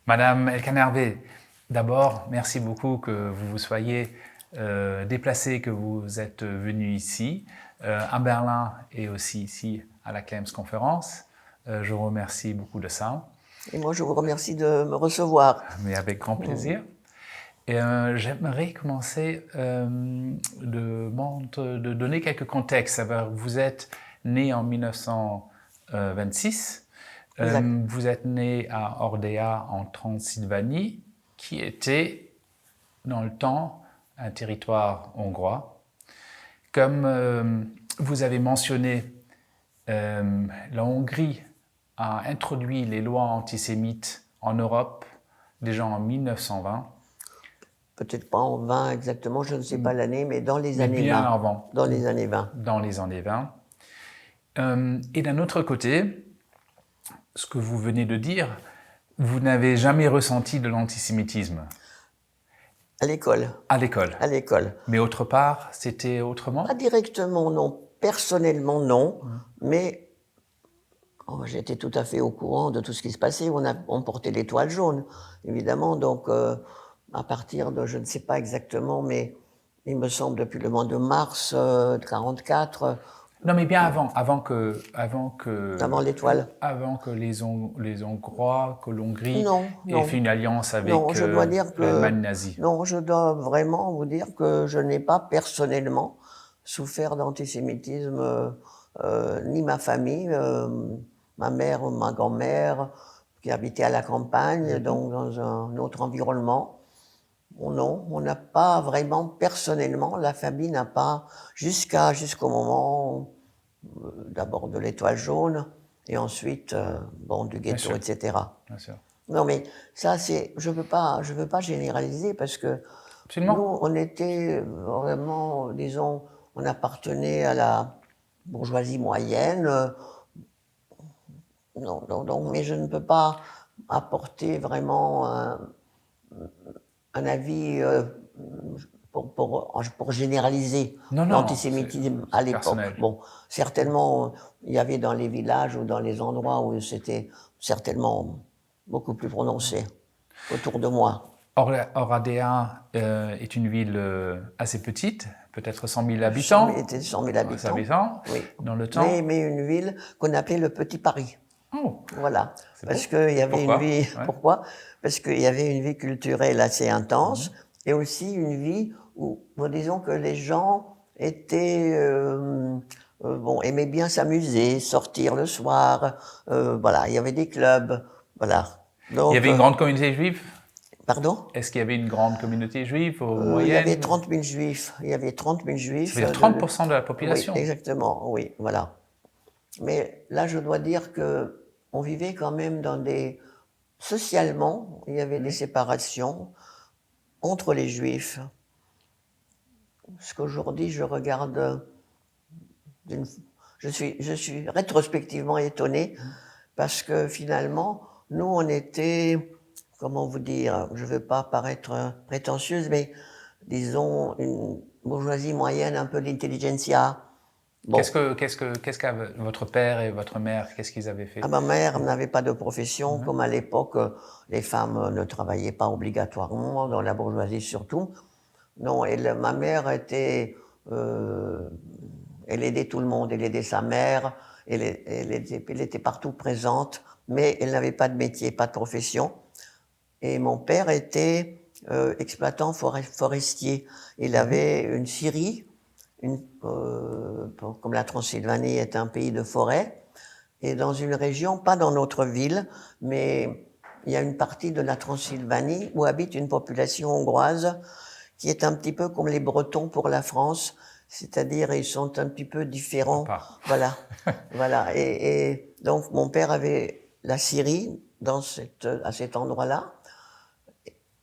Madame Elkanervé, d'abord, merci beaucoup que vous vous soyez déplacée, que vous êtes venue ici, à Berlin et aussi ici à la Clems Conférence. Je vous remercie beaucoup de ça. Et moi, je vous remercie de me recevoir. Mais avec grand plaisir. Et j'aimerais commencer de donner quelques contextes. Vous êtes né en 1926. Vous êtes né à Ordea en Transylvanie, qui était dans le temps un territoire hongrois. Comme vous avez mentionné, la Hongrie a introduit les lois antisémites en Europe déjà en 1920. Peut-être pas en 20 exactement, je ne sais pas l'année, mais dans les années bien 20. Avant. Dans les années 20. Dans les années 20. Et d'un autre côté, ce que vous venez de dire, vous n'avez jamais ressenti de l'antisémitisme. À l'école. À l'école. À l'école. Mais autre part, c'était autrement? Pas directement, non. Personnellement, non. Mais j'étais tout à fait au courant de tout ce qui se passait. On portait l'étoile jaune, évidemment. Donc, à partir de, je ne sais pas exactement, mais il me semble depuis le mois de mars 1944. Non, mais bien avant l'étoile. Avant que les Hongrois, que l'Hongrie ait fait une alliance avec l'Allemagne nazie. Non, je dois vraiment vous dire que je n'ai pas personnellement souffert d'antisémitisme, ni ma famille, ma mère ou ma grand-mère, qui habitait à la campagne, donc dans un autre environnement. Non, on n'a pas vraiment, personnellement, la famille n'a pas, jusqu'au moment, d'abord de l'étoile jaune, et ensuite, du ghetto, etc. Bien sûr. Non, mais ça, je veux pas généraliser parce que nous, on était vraiment, disons, on appartenait à la bourgeoisie moyenne. Non, mais je ne peux pas apporter vraiment un avis pour généraliser l'antisémitisme à l'époque. Bon, certainement, il y avait dans les villages ou dans les endroits où c'était certainement beaucoup plus prononcé autour de moi. Oradea est une ville assez petite, peut-être 100 000 habitants. 100 000 habitants. Oui. Dans le temps. Mais une ville qu'on appelait le Petit Paris. Oh. Voilà. Parce qu'il y avait une vie. Pourquoi? Parce qu'il y avait une vie culturelle assez intense et aussi une vie où, disons que les gens étaient, aimaient bien s'amuser, sortir le soir. Voilà, il y avait des clubs. Voilà. Donc, il y avait une grande communauté juive? Pardon? Est-ce qu'il y avait une grande communauté juive Il y avait 30 000 juifs. Il y avait 30 000 juifs. Ça veut dire 30% de la population? Oui, exactement, oui, voilà. Mais là, je dois dire que on vivait quand même socialement, il y avait des séparations entre les juifs. Ce qu'aujourd'hui, je regarde, je suis rétrospectivement étonné parce que finalement, nous, on était, comment vous dire, je ne veux pas paraître prétentieuse, mais disons une bourgeoisie moyenne, un peu d'intelligentsia. Bon. Qu'est-ce qu'avaient votre père et votre mère, qu'est-ce qu'ils avaient fait? Ma mère n'avait pas de profession, comme à l'époque, les femmes ne travaillaient pas obligatoirement, dans la bourgeoisie surtout. Non, ma mère était, elle aidait tout le monde, elle aidait sa mère, elle était partout présente, mais elle n'avait pas de métier, pas de profession. Et mon père était exploitant forestier. Il avait une scierie, comme la Transylvanie est un pays de forêt, et dans une région, pas dans notre ville, mais il y a une partie de la Transylvanie où habite une population hongroise qui est un petit peu comme les Bretons pour la France, c'est-à-dire ils sont un petit peu différents. Voilà, voilà. Et donc mon père avait la scierie à cet endroit-là,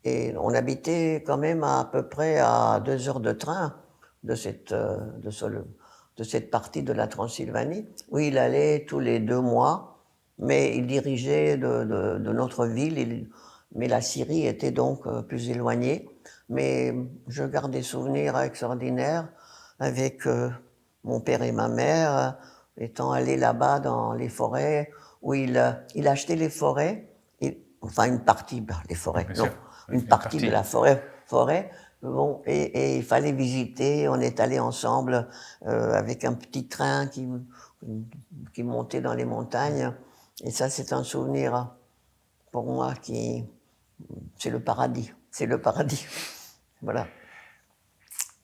et on habitait quand même à peu près à 2 heures de train de cette partie de la Transylvanie, où il allait tous les 2 mois, mais il dirigeait de notre ville, mais la Syrie était donc plus éloignée. Mais je garde des souvenirs extraordinaires avec mon père et ma mère, étant allés là-bas dans les forêts, où il achetait les forêts, enfin une partie, les forêts, Bien non, sûr. Oui, une partie de la forêt. Bon, et il fallait visiter. On est allé ensemble avec un petit train qui montait dans les montagnes. Et ça, c'est un souvenir pour moi c'est le paradis. C'est le paradis. Voilà.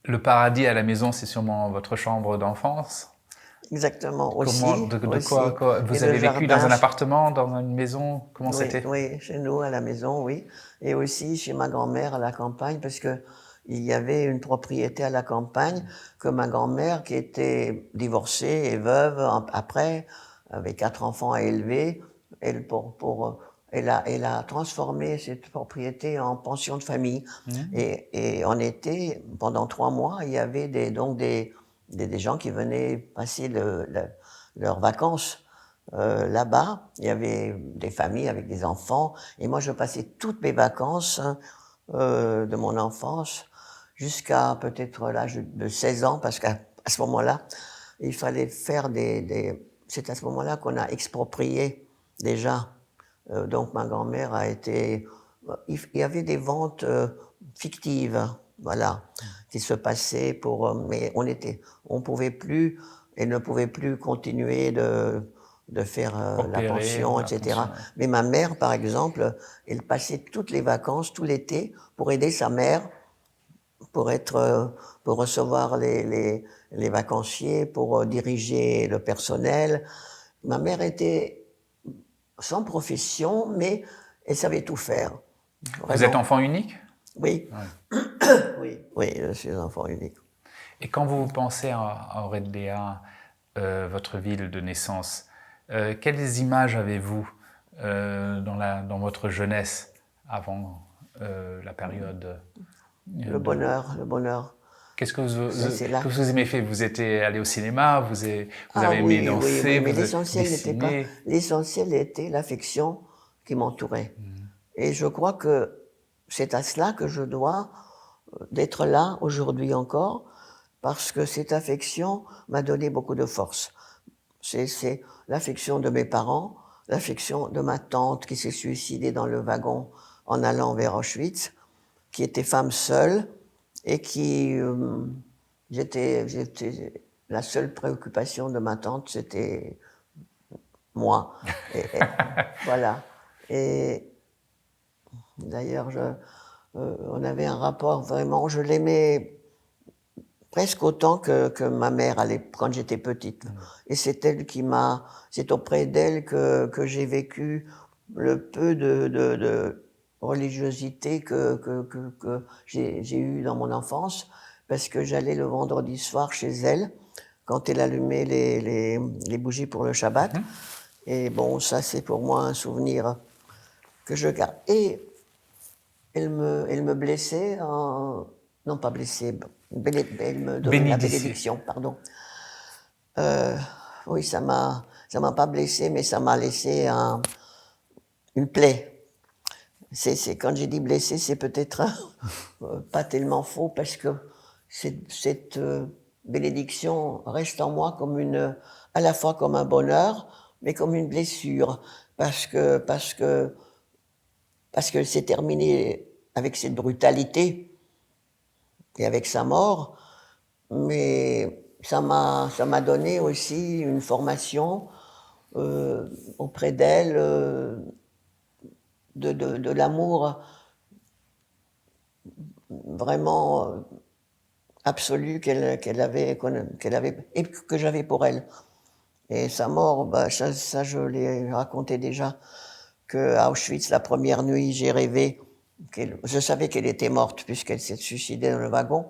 Le paradis à la maison, c'est sûrement votre chambre d'enfance. Exactement, Comment, aussi, de aussi. quoi Et vous le avez vécu dans jardin, un appartement, dans une maison? Comment oui, c'était? oui, chez nous, à la maison, oui. Et aussi chez ma grand-mère à la campagne, parce que il y avait une propriété à la campagne que ma grand-mère, qui était divorcée et veuve après, avec 4 enfants à élever, elle a transformé cette propriété en pension de famille. Mhm. Et en été, pendant 3 mois, il y avait des gens qui venaient passer leurs vacances là-bas. Il y avait des familles avec des enfants. Et moi, je passais toutes mes vacances de mon enfance jusqu'à peut-être l'âge de 16 ans, parce qu'à ce moment-là, il fallait faire c'est à ce moment-là qu'on a exproprié déjà. Donc ma grand-mère a été... Il y avait des ventes fictives, voilà, qui se passaient mais on pouvait plus, elle ne pouvait plus continuer de faire la Opérer, pension, la pension, etc. ouais. Mais ma mère, par exemple, elle passait toutes les vacances, tout l'été, pour aider sa mère, pour pour recevoir les vacanciers, pour diriger le personnel. Ma mère était sans profession, mais elle savait tout faire, Vous êtes vraiment. enfant unique? Oui, Ouais. oui, je suis enfant unique. Et quand vous pensez à Oredea, votre ville de naissance, quelles images avez-vous dans votre jeunesse avant la période Le de... bonheur, le bonheur. Qu'est-ce C'est là. que vous aimez faire? Vous êtes allé au cinéma, vous Ah avez aimé oui, oui, danser, oui, mais vous l'essentiel n'était pas. dessiner. L'essentiel était l'affection qui m'entourait. Et je crois que c'est à cela que je dois d'être là aujourd'hui encore, parce que cette affection m'a donné beaucoup de force. C'est l'affection de mes parents, l'affection de ma tante qui s'est suicidée dans le wagon en allant vers Auschwitz, qui était femme seule et la seule préoccupation de ma tante, c'était moi. Voilà. Et d'ailleurs, on avait un rapport vraiment, je l'aimais presque autant que ma mère quand j'étais petite. Et c'est auprès d'elle que j'ai vécu le peu de religiosité que j'ai eu dans mon enfance, parce que j'allais le vendredi soir chez elle, quand elle allumait les bougies pour le Shabbat. Et bon, ça c'est pour moi un souvenir que je garde. Et elle me blessait non, pas blessée, elle me donnait la Bénédicez. bénédiction, pardon. Euh, oui, ça m'a pas blessé, mais ça m'a laissé une plaie. Quand j'ai dit blessé, c'est peut-être pas tellement faux, parce que cette bénédiction reste en moi à la fois comme un bonheur, mais comme une blessure, parce que c'est terminé avec cette brutalité et avec sa mort, mais ça m'a donné aussi une formation auprès d'elle de l'amour vraiment absolu qu'elle avait et que j'avais pour elle. Et sa mort, bah, ça je l'ai raconté déjà, qu'à Auschwitz, la première nuit, j'ai rêvé, je savais qu'elle était morte puisqu'elle s'est suicidée dans le wagon.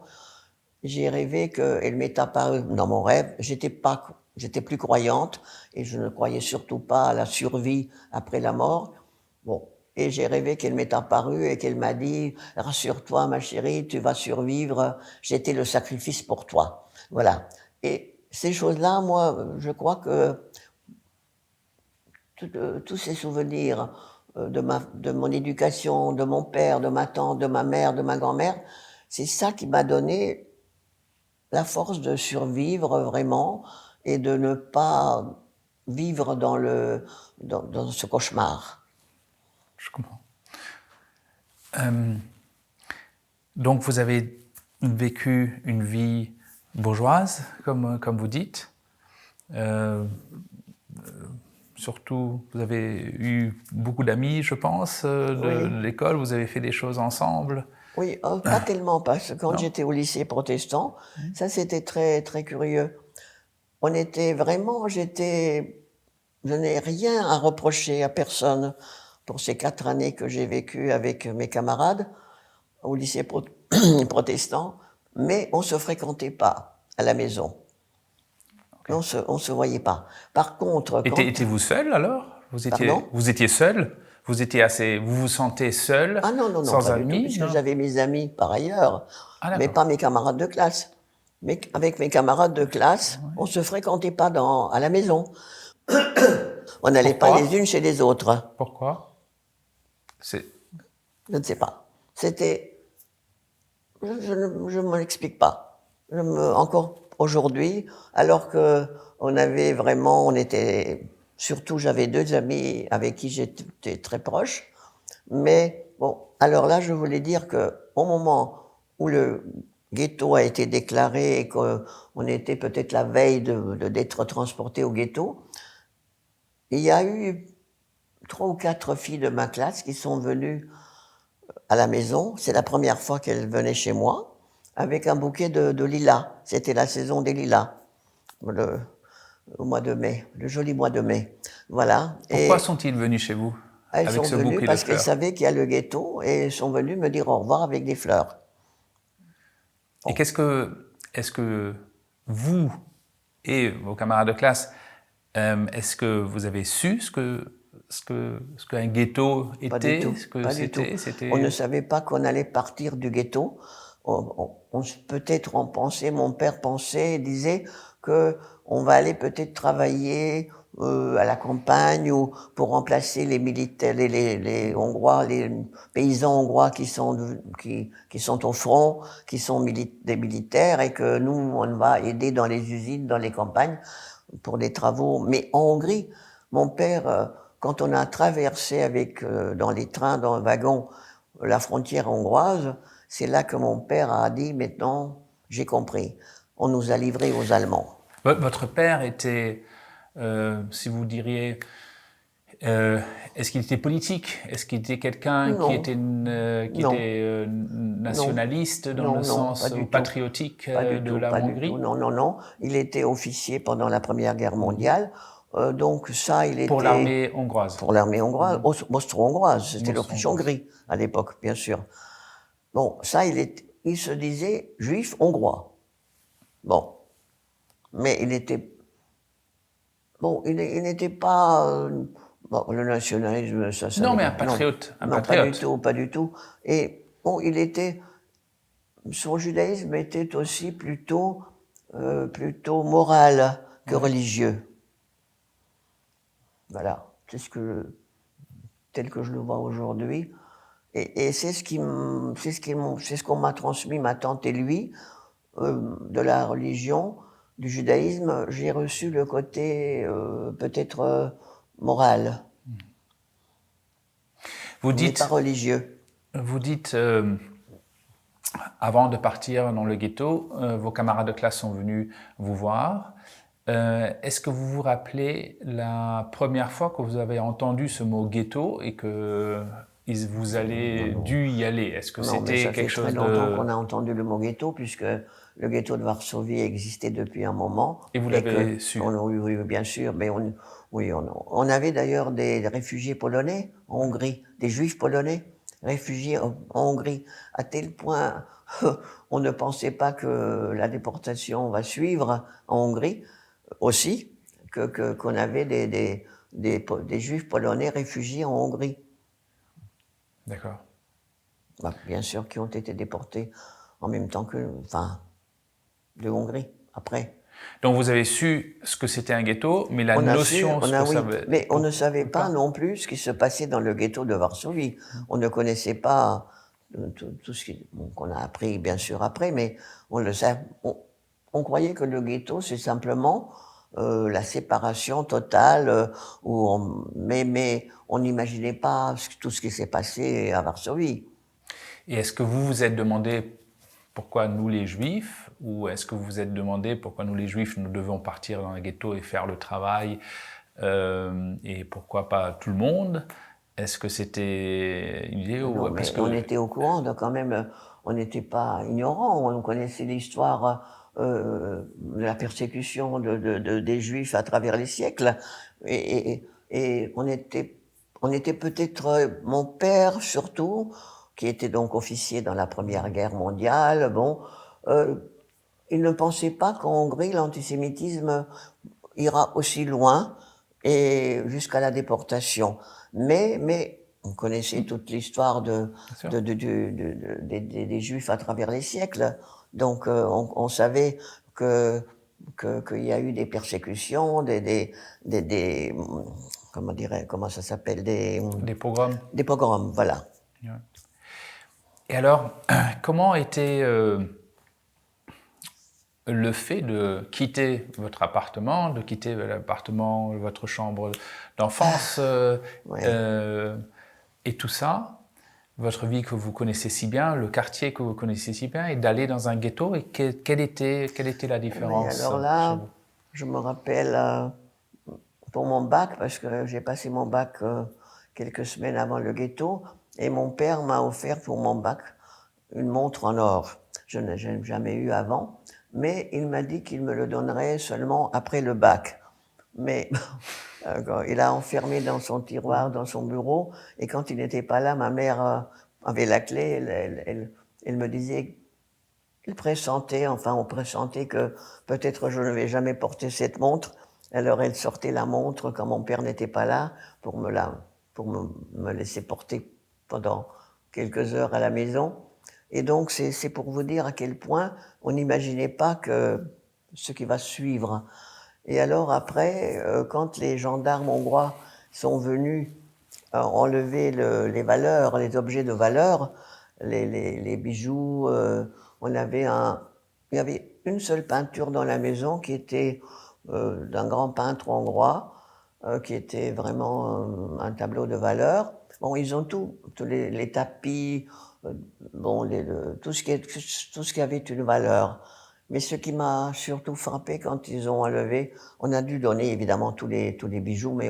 J'ai rêvé qu'elle m'est apparue dans mon rêve. J'étais plus croyante et je ne croyais surtout pas à la survie après la mort. Bon. Et j'ai rêvé qu'elle m'est apparue et qu'elle m'a dit: rassure-toi, ma chérie, tu vas survivre. J'étais le sacrifice pour toi. Voilà. Et ces choses-là, moi, je crois que tous ces souvenirs de mon éducation, de mon père, de ma tante, de ma mère, de ma grand-mère, c'est ça qui m'a donné la force de survivre vraiment et de ne pas vivre dans ce cauchemar. Je comprends. Donc vous avez vécu une vie bourgeoise, comme vous dites. Surtout, vous avez eu beaucoup d'amis, je pense, de l'école. Vous avez fait des choses ensemble. Oui, pas tellement, parce que quand Non. j'étais au lycée protestant, ça c'était très, très curieux. On était vraiment, je n'ai rien à reprocher à personne pour ces 4 années que j'ai vécues avec mes camarades au lycée protestant, mais on se fréquentait pas à la maison. Okay. On se voyait pas. Par contre, quand... Étiez-vous seul alors? Pardon? Vous étiez seul? Vous vous sentez seul, Ah non, non, non, sans pas du tout, amis? puisque Non? j'avais mes amis par ailleurs, Ah mais d'accord. pas mes camarades de classe. Mais avec mes camarades de classe, on se fréquentait pas à la maison. On n'allait pas les Pourquoi? unes chez les autres. Pourquoi? C'est Je ne sais pas. C'était... Je ne me l'explique pas. Encore aujourd'hui, alors que on était, surtout j'avais 2 amis avec qui j'étais très proche, mais bon, alors là, je voulais dire que au moment où le ghetto a été déclaré et qu'on était peut-être la veille d'être transporté au ghetto, il y a eu 3 ou 4 filles de ma classe qui sont venues à la maison. C'est la première fois qu'elles venaient chez moi avec un bouquet de lilas. C'était la saison des lilas, au mois de mai, le joli mois de mai. Voilà. Pourquoi Et sont-ils venus chez vous elles avec sont ce venues bouquet de parce qu'elles fleurs? savaient qu'il y a le ghetto et elles sont venues me dire au revoir avec des fleurs. Et Bon. est-ce que vous et vos camarades de classe, est-ce que vous avez su ce qu'un ghetto Pas du était, tout, ce que pas du tout. On ne c'était savait pas qu'on allait partir du ghetto. Peut-être on pensait, mon père pensait, disait que on va aller peut-être travailler à la campagne ou pour remplacer les militaires, les Hongrois, les paysans hongrois qui sont au front, qui sont des militaires et que nous on va aider dans les usines, dans les campagnes pour les travaux. Mais en Hongrie, mon père quand on a traversé dans les trains, dans le wagon, la frontière hongroise, c'est là que mon père a dit, maintenant, j'ai compris. On nous a livrés aux Allemands. Votre père était, si vous diriez, est-ce qu'il était politique? Est-ce qu'il était quelqu'un Non, qui non, était non, nationaliste dans non, le non, sens pas du tout. patriotique Pas du de tout, la pas du tout. Hongrie? Non, non, non. Il était officier pendant la Première Guerre mondiale. Donc ça, il Pour était l'armée hongroise? pour l'armée hongroise, austro-hongroise. C'était l'option Austro-hongroise. gris à l'époque, bien sûr. Bon, ça, il se disait juif hongrois. Bon, mais il était, bon, il n'était pas, bon, le nationalisme, ça Non, mais non, un non, pas du patriote. tout, pas du tout. Et bon, son judaïsme était aussi plutôt moral que Ouais. religieux. Voilà, tel que je le vois aujourd'hui. Et c'est ce qu'on m'a transmis ma tante et lui, de la religion, du judaïsme, j'ai reçu le côté peut-être moral, Vous mais pas dites, religieux. vous dites avant de partir dans le ghetto, vos camarades de classe sont venus vous voir. Est-ce que vous vous rappelez la première fois que vous avez entendu ce mot ghetto et que vous avez dû y aller? Est-ce que Non, mais c'était ça fait quelque très chose longtemps de... qu'on a entendu le mot ghetto, puisque le ghetto de Varsovie existait depuis un moment, Et vous et que, l'avez su? oui, oui, bien sûr, mais on avait d'ailleurs des réfugiés polonais en Hongrie, des juifs polonais réfugiés en Hongrie, à tel point on ne pensait pas que la déportation va suivre en Hongrie aussi, qu'on avait des juifs polonais réfugiés en Hongrie. D'accord. Bah, bien sûr, qui ont été déportés en même temps de Hongrie, après. Donc vous avez su ce que c'était un ghetto, mais la notion, ce que ça Oui, veut... mais on ne savait pas Pas. non plus ce qui se passait dans le ghetto de Varsovie. On ne connaissait pas tout ce qu'on a appris, bien sûr, après, mais on le sait. On croyait que le ghetto, c'est simplement la séparation totale, mais on n'imaginait pas tout ce qui s'est passé à Varsovie. Et est-ce que vous vous êtes demandé pourquoi nous les Juifs, ou est-ce que vous vous êtes demandé pourquoi nous les Juifs nous devons partir dans un ghetto et faire le travail, et pourquoi pas tout le monde? Est-ce que c'était une idée ou Non, parce mais que on était au courant, donc quand même, on n'était pas ignorants, on connaissait l'histoire de la persécution des Juifs à travers les siècles, et on était peut-être, mon père surtout, qui était donc officier dans la Première Guerre mondiale, bon, euh, il ne pensait pas qu'en Hongrie, l'antisémitisme ira aussi loin et jusqu'à la déportation. Mais on connaissait toute l'histoire bien sûr. des Juifs à travers les siècles. Donc on savait que qu'il y a eu des persécutions, comment ça s'appelle, Des pogroms. des pogroms, voilà. Ouais. Et alors, comment était le fait de quitter votre appartement, de quitter l'appartement, votre chambre d'enfance, Ouais. et tout ça, votre vie que vous connaissez si bien, le quartier que vous connaissez si bien, et d'aller dans un ghetto, et quelle était la Mais différence alors chez là, vous? je me rappelle pour mon bac, parce que j'ai passé mon bac quelques semaines avant le ghetto, et mon père m'a offert pour mon bac une montre en or. Je n'ai jamais eu avant, mais il m'a dit qu'il me le donnerait seulement après le bac. Mais il a enfermé dans son tiroir, dans son bureau, et quand il n'était pas là, ma mère avait la clé, elle me disait, il pressentait, enfin on pressentait que peut-être je ne vais jamais porter cette montre. Alors elle sortait la montre quand mon père n'était pas là pour me laisser porter pendant quelques heures à la maison. Et donc c'est pour vous dire à quel point on n'imaginait pas que ce qui va suivre. Et alors après, quand les gendarmes hongrois sont venus enlever les valeurs, les objets de valeur, les bijoux, il y avait une seule peinture dans la maison qui était d'un grand peintre hongrois, qui était vraiment un tableau de valeur. Bon, ils ont tous les tapis, bon, tout ce qui avait une valeur. Mais ce qui m'a surtout frappé quand ils ont enlevé, on a dû donner évidemment tous les bijoux, mais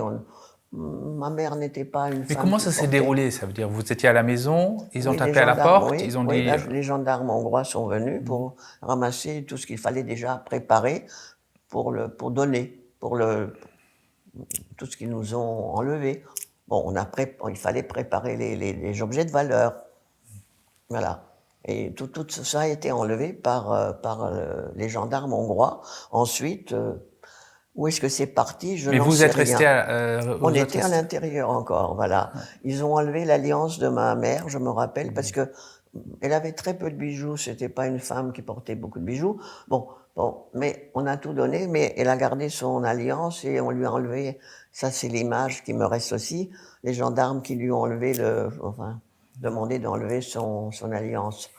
ma mère n'était pas une Mais femme comment qui ça s'est portait. déroulé? Ça veut dire, vous étiez à la maison, ils ont Oui, les tapé à la gendarmes, porte, ils oui, ont oui, dit... les gendarmes hongrois sont venus pour ramasser tout ce qu'il fallait déjà préparer pour donner, tout ce qu'ils nous ont enlevé. Bon, il fallait préparer les objets de valeur. Voilà. Et tout ça a été enlevé par les gendarmes hongrois. Ensuite, où est-ce que c'est parti? Je Mais n'en vous sais êtes resté rien. On vous êtes était à resté... l'intérieur encore, voilà. Ils ont enlevé l'alliance de ma mère, je me rappelle, parce que elle avait très peu de bijoux. C'était pas une femme qui portait beaucoup de bijoux. Bon, mais on a tout donné, mais elle a gardé son alliance et on lui a enlevé. Ça, c'est l'image qui me reste aussi. Les gendarmes qui lui ont enlevé enfin, demandé d'enlever son alliance.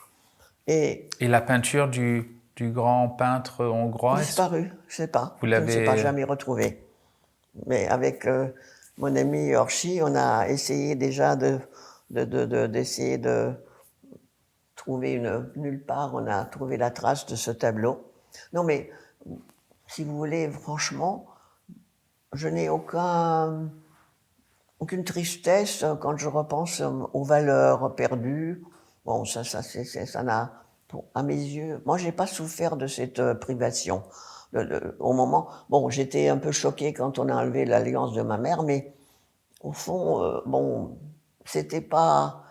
Et Et la peinture du grand peintre hongrois, disparu, je sais pas. vous Je ne sais pas, l'avez... jamais retrouvé. Mais avec mon ami Orchi, on a essayé déjà d'essayer de trouver nulle part, on a trouvé la trace de ce tableau. Non, mais si vous voulez, franchement, je n'ai aucune tristesse quand je repense aux valeurs perdues. Bon, ça n'a, à mes yeux, moi, j'ai pas souffert de cette privation. Au moment, bon, j'étais un peu choqué quand on a enlevé l'alliance de ma mère, mais au fond, bon, c'était pas,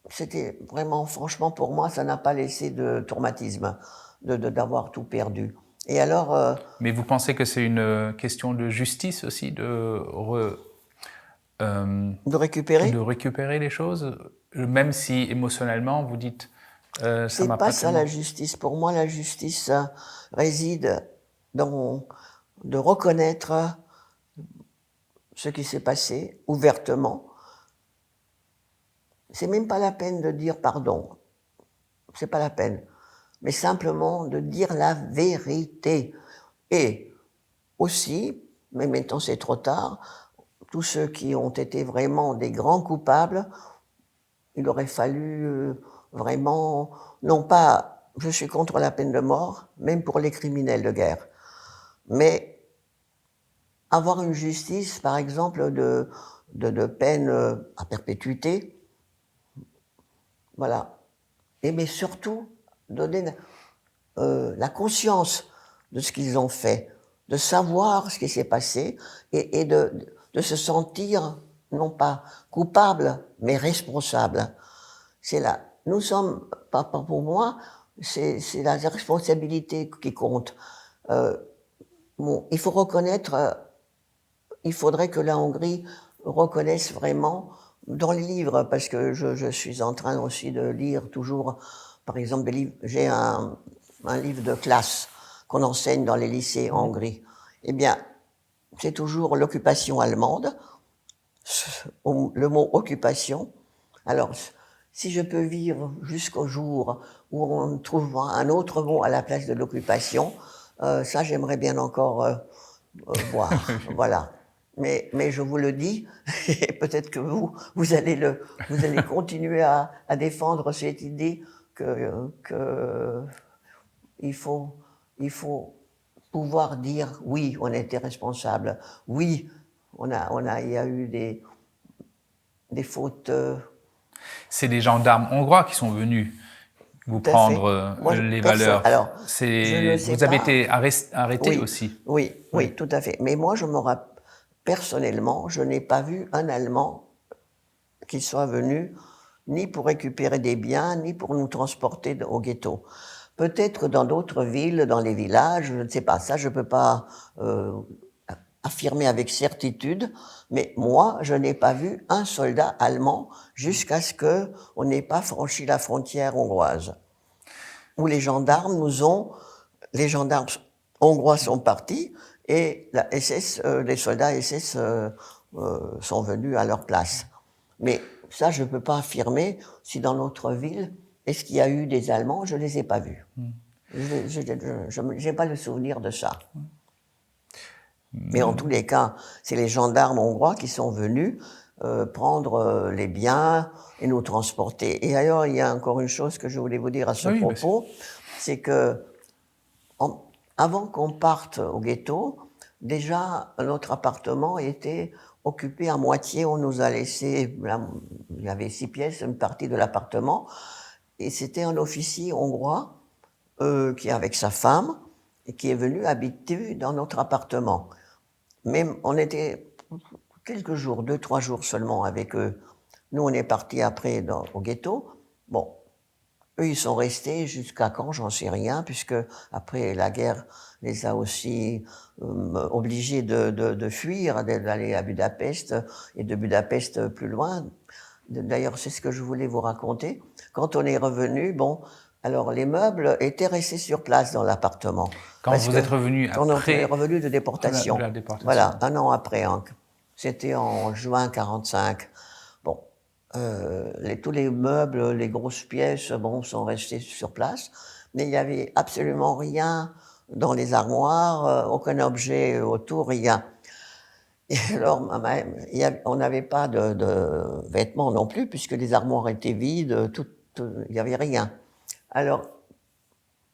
c'était vraiment, franchement, pour moi, ça n'a pas laissé de traumatisme d'avoir tout perdu. Et alors, Mais vous pensez que c'est une question de justice aussi, de de récupérer, récupérer les choses, même si émotionnellement vous dites ça c'est m'a pas pas ça la tellement... justice. Pour moi, la justice réside dans de reconnaître ce qui s'est passé ouvertement. C'est même pas la peine de dire pardon. C'est pas la peine. Mais simplement de dire la vérité. Et aussi, mais maintenant c'est trop tard, tous ceux qui ont été vraiment des grands coupables, il aurait fallu vraiment, non pas, je suis contre la peine de mort, même pour les criminels de guerre, mais avoir une justice, par exemple, de peine à perpétuité, voilà. Et mais surtout, donner la conscience de ce qu'ils ont fait, de savoir ce qui s'est passé et de se sentir, non pas coupable, mais responsable. C'est là. Nous sommes, pas pour moi, c'est la responsabilité qui compte. Bon, il faut reconnaître, il faudrait que la Hongrie reconnaisse vraiment dans les livres, parce que je suis en train aussi de lire toujours, par exemple, des livres. J'ai un livre de classe qu'on enseigne dans les lycées en Hongrie. Eh bien, c'est toujours l'occupation allemande, le mot occupation. Alors, si je peux vivre jusqu'au jour où on trouvera un autre mot à la place de l'occupation, ça j'aimerais bien encore voir. Voilà. Mais je vous le dis, et peut-être que vous allez continuer à défendre cette idée que il faut pouvoir dire oui, on a été responsable, oui, il y a eu des fautes. C'est des gendarmes hongrois qui sont venus vous prendre les valeurs. Alors, je ne sais vous avez pas. été arrêté aussi. Oui, tout à fait. Mais moi, personnellement, je n'ai pas vu un Allemand qui soit venu ni pour récupérer des biens, ni pour nous transporter au ghetto. Peut-être dans d'autres villes, dans les villages, je ne sais pas. Ça, je ne peux pas affirmer avec certitude. Mais moi, je n'ai pas vu un soldat allemand jusqu'à ce qu'on n'ait pas franchi la frontière hongroise. Où les gendarmes hongrois sont partis et la SS, les soldats SS sont venus à leur place. Mais ça, je ne peux pas affirmer si dans notre ville, est-ce qu'il y a eu des Allemands? Je ne les ai pas vus. Je n'ai pas le souvenir de ça. Mais en tous les cas, c'est les gendarmes hongrois qui sont venus prendre les biens et nous transporter. Et ailleurs, il y a encore une chose que je voulais vous dire à ce propos, c'est que avant qu'on parte au ghetto, déjà notre appartement était occupé à moitié. On nous a laissé, il y avait 6 pièces, une partie de l'appartement, et c'était un officier hongrois qui est avec sa femme et qui est venu habiter dans notre appartement. Mais on était quelques jours, 2-3 jours seulement avec eux. Nous, on est partis après au ghetto. Bon, eux, ils sont restés jusqu'à quand, j'en sais rien, puisque après la guerre les a aussi obligés de fuir, d'aller à Budapest, et de Budapest plus loin. D'ailleurs, c'est ce que je voulais vous raconter. Quand on est revenu, bon, alors les meubles étaient restés sur place dans l'appartement. Quand vous êtes revenu après... Quand on est revenu de déportation. De la déportation. Voilà, un an après. Hein. C'était en juin 1945. Bon, tous les meubles, les grosses pièces, bon, sont restés sur place. Mais il n'y avait absolument rien dans les armoires, aucun objet autour, rien. Et alors, on n'avait pas de vêtements non plus, puisque les armoires étaient vides, il n'y avait rien. Alors,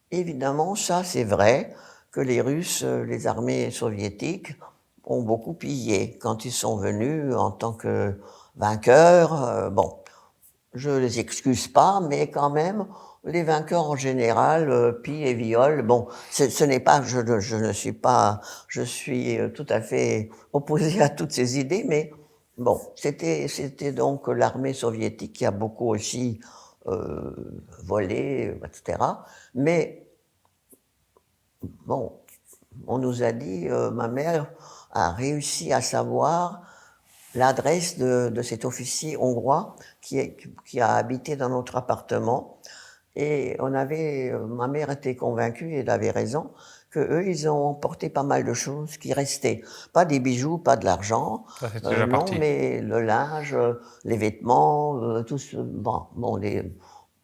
évidemment, ça c'est vrai que les Russes, les armées soviétiques, ont beaucoup pillé quand ils sont venus en tant que vainqueurs. Bon, je les excuse pas, mais quand même, les vainqueurs en général pillent et violent. Bon, ce n'est pas, je suis tout à fait opposé à toutes ces idées, mais bon, c'était donc l'armée soviétique qui a beaucoup aussi volé, etc. Mais bon, on nous a dit, ma mère a réussi à savoir l'adresse de cet officier hongrois qui a habité dans notre appartement. Et ma mère était convaincue, et elle avait raison, que eux, ils ont emporté pas mal de choses qui restaient. Pas des bijoux, pas de l'argent, non, mais le linge, les vêtements, tout ce,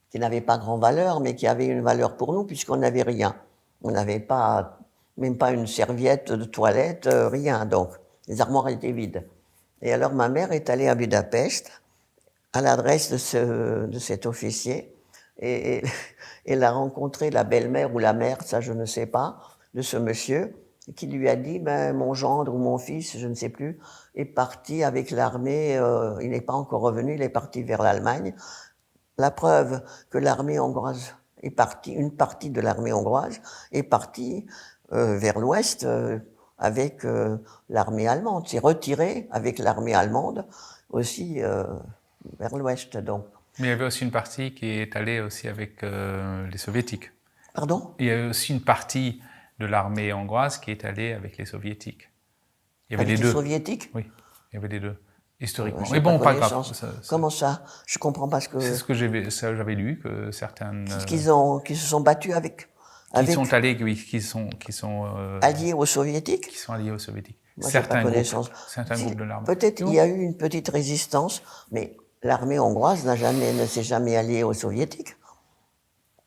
qui n'avaient pas grand valeur, mais qui avaient une valeur pour nous, puisqu'on n'avait rien. On n'avait pas, même pas une serviette de toilette, rien, donc. Les armoires étaient vides. Et alors ma mère est allée à Budapest, à l'adresse de cet officier. Et elle a rencontré la belle-mère ou la mère, ça je ne sais pas, de ce monsieur, qui lui a dit, ben, mon gendre ou mon fils, je ne sais plus, est parti avec l'armée, il n'est pas encore revenu, il est parti vers l'Allemagne. La preuve que l'armée hongroise est partie, une partie de l'armée hongroise est partie vers l'ouest avec l'armée allemande, s'est retirée avec l'armée allemande aussi vers l'ouest. Donc, Mais il y avait aussi une partie qui est allée aussi avec les soviétiques. pardon? Il y avait aussi une partie de l'armée hongroise qui est allée avec les soviétiques. Il y avait Avec les les deux. soviétiques? Oui, il y avait les deux, historiquement. J'ai Mais bon, pas grave. connaissance. Comment ça? Je comprends pas ce C'est que... ce que j'avais lu, que certaines... Qui se sont battus avec sont allés, oui, qui sont alliés aux soviétiques? qui sont alliés aux soviétiques. Moi, j'ai pas connaissance. Certains groupes de l'armée. Peut-être il y a eu une petite résistance, mais l'armée hongroise ne s'est jamais alliée aux soviétiques.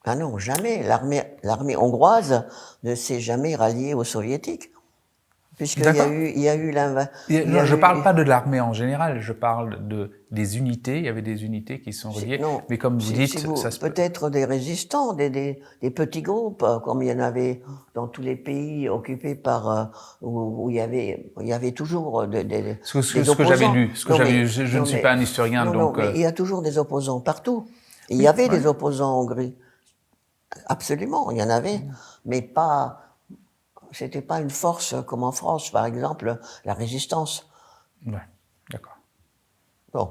Ah non, jamais. L'armée hongroise ne s'est jamais ralliée aux soviétiques. Puisqu'il y a eu l'invasion. Je ne parle pas de l'armée en général, je parle des unités. Il y avait des unités qui sont reliées. Non, mais comme vous dites, ça se peut. Peut-être des résistants, des petits groupes, comme il y en avait dans tous les pays occupés par où il y avait toujours des Ce que j'avais lu, je ne suis pas un historien, non, donc. Mais il y a toujours des opposants partout. Il y avait des opposants en Hongrie, absolument, il y en avait, mais pas. C'était pas une force comme en France, par exemple, la résistance. Ouais, d'accord. Bon.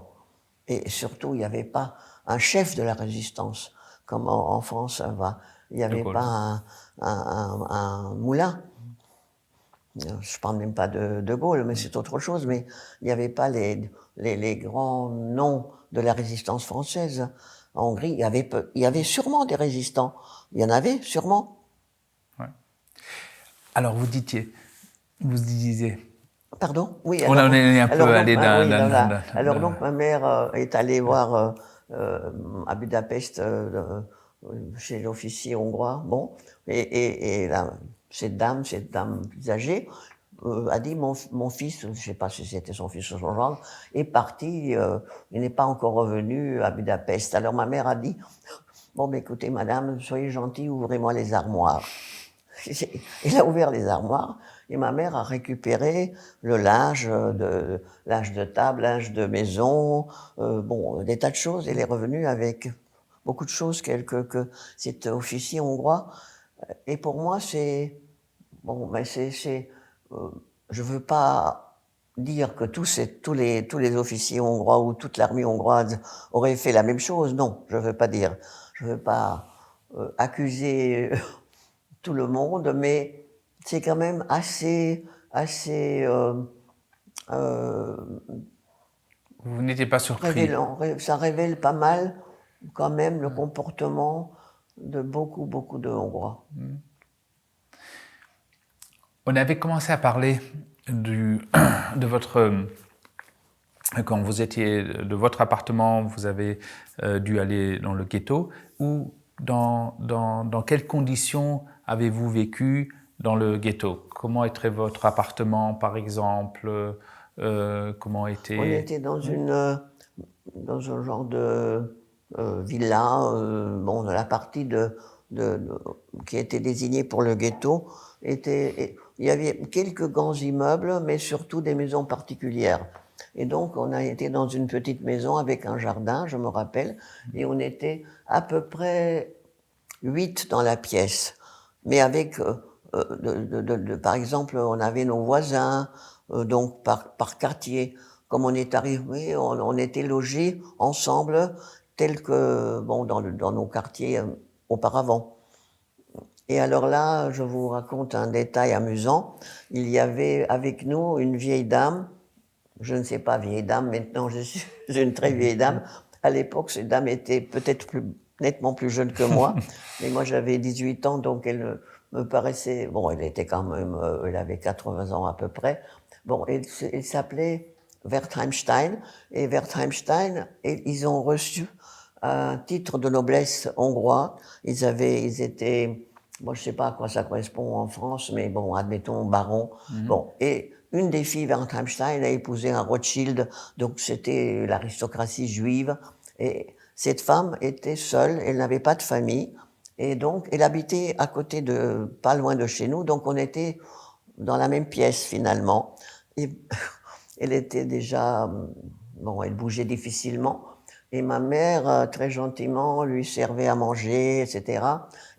Et surtout, il n'y avait pas un chef de la résistance, comme en France, il n'y avait pas un moulin. Je ne parle même pas de Gaulle, mais c'est autre chose, mais il n'y avait pas les grands noms de la résistance française. En Hongrie, il y avait sûrement des résistants. Il y en avait sûrement. Alors, vous disiez. Pardon? Oui. On est un peu allé d'un. Alors donc, ma mère est allée voir à Budapest chez l'officier hongrois. Bon, et cette dame plus âgée a dit mon fils, je ne sais pas si c'était son fils ou son gendre, est parti. Il n'est pas encore revenu à Budapest. Alors ma mère a dit bon, mais écoutez, madame, soyez gentille, ouvrez-moi les armoires. Il a ouvert les armoires et ma mère a récupéré le linge de table, linge de maison, bon, des tas de choses. Elle est revenue avec beaucoup de choses que cet officier hongrois. Et pour moi, c'est bon, mais je veux pas dire que tous les officiers hongrois ou toute l'armée hongroise auraient fait la même chose. Non, je veux pas dire. Je veux pas accuser tout le monde, mais c'est quand même assez vous n'étiez pas surpris. révélant. Ça révèle pas mal, quand même, le comportement de beaucoup de Hongrois. On avait commencé à parler de votre... Quand vous étiez de votre appartement, vous avez dû aller dans le ghetto, ou dans quelles conditions avez-vous vécu dans le ghetto? Comment était votre appartement, par exemple? Comment était... On était dans un genre de villa, bon, la partie qui était désignée pour le ghetto il y avait quelques grands immeubles, mais surtout des maisons particulières. Et donc, on a été dans une petite maison avec un jardin, je me rappelle, et on était à peu près 8 dans la pièce. Mais avec, par exemple, on avait nos voisins, donc par quartier. Comme on est arrivé, on était logés ensemble, tel que, bon, dans nos quartiers auparavant. Et alors là, je vous raconte un détail amusant. Il y avait avec nous une vieille dame, je ne sais pas vieille dame, maintenant je suis une très vieille dame. À l'époque, cette dame était peut-être nettement plus jeune que moi, mais moi j'avais 18 ans, donc elle me paraissait... Bon, elle était quand même... elle avait 80 ans à peu près. Bon, elle s'appelait Wertheimstein, et Wertheimstein, ils ont reçu un titre de noblesse hongrois. Ils étaient... Moi, je sais pas à quoi ça correspond en France, mais bon, admettons, baron. Bon, et une des filles Wertheimstein a épousé un Rothschild, donc c'était l'aristocratie juive. Et cette femme était seule, elle n'avait pas de famille, et donc elle habitait à côté pas loin de chez nous, donc on était dans la même pièce finalement. Et elle était déjà, bon, elle bougeait difficilement. Et ma mère, très gentiment, lui servait à manger, etc.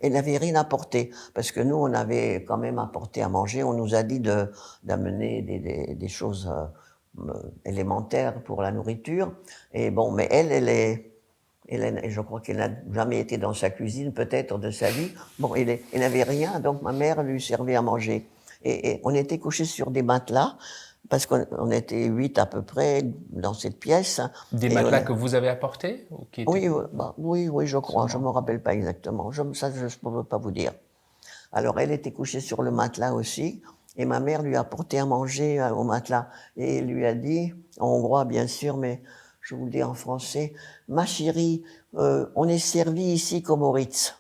Elle n'avait rien apporté, parce que nous, on avait quand même apporté à manger. On nous a dit d'amener des choses élémentaires pour la nourriture. Et bon, mais je crois qu'elle n'a jamais été dans sa cuisine, peut-être, de sa vie. Bon, elle n'avait rien, donc ma mère lui servait à manger. Et on était couchés sur des matelas, parce qu'on était 8 à peu près dans cette pièce. Des Et matelas que vous avez apportés ou qui étaient... oui, oui, je crois, je ne Sûrement. me rappelle pas exactement. Ça, je ne peux pas vous dire. Alors, elle était couchée sur le matelas aussi, et ma mère lui a apporté à manger au matelas. Et elle lui a dit, en hongrois bien sûr, mais je vous le dis en français, ma chérie, on est servi ici comme au Ritz.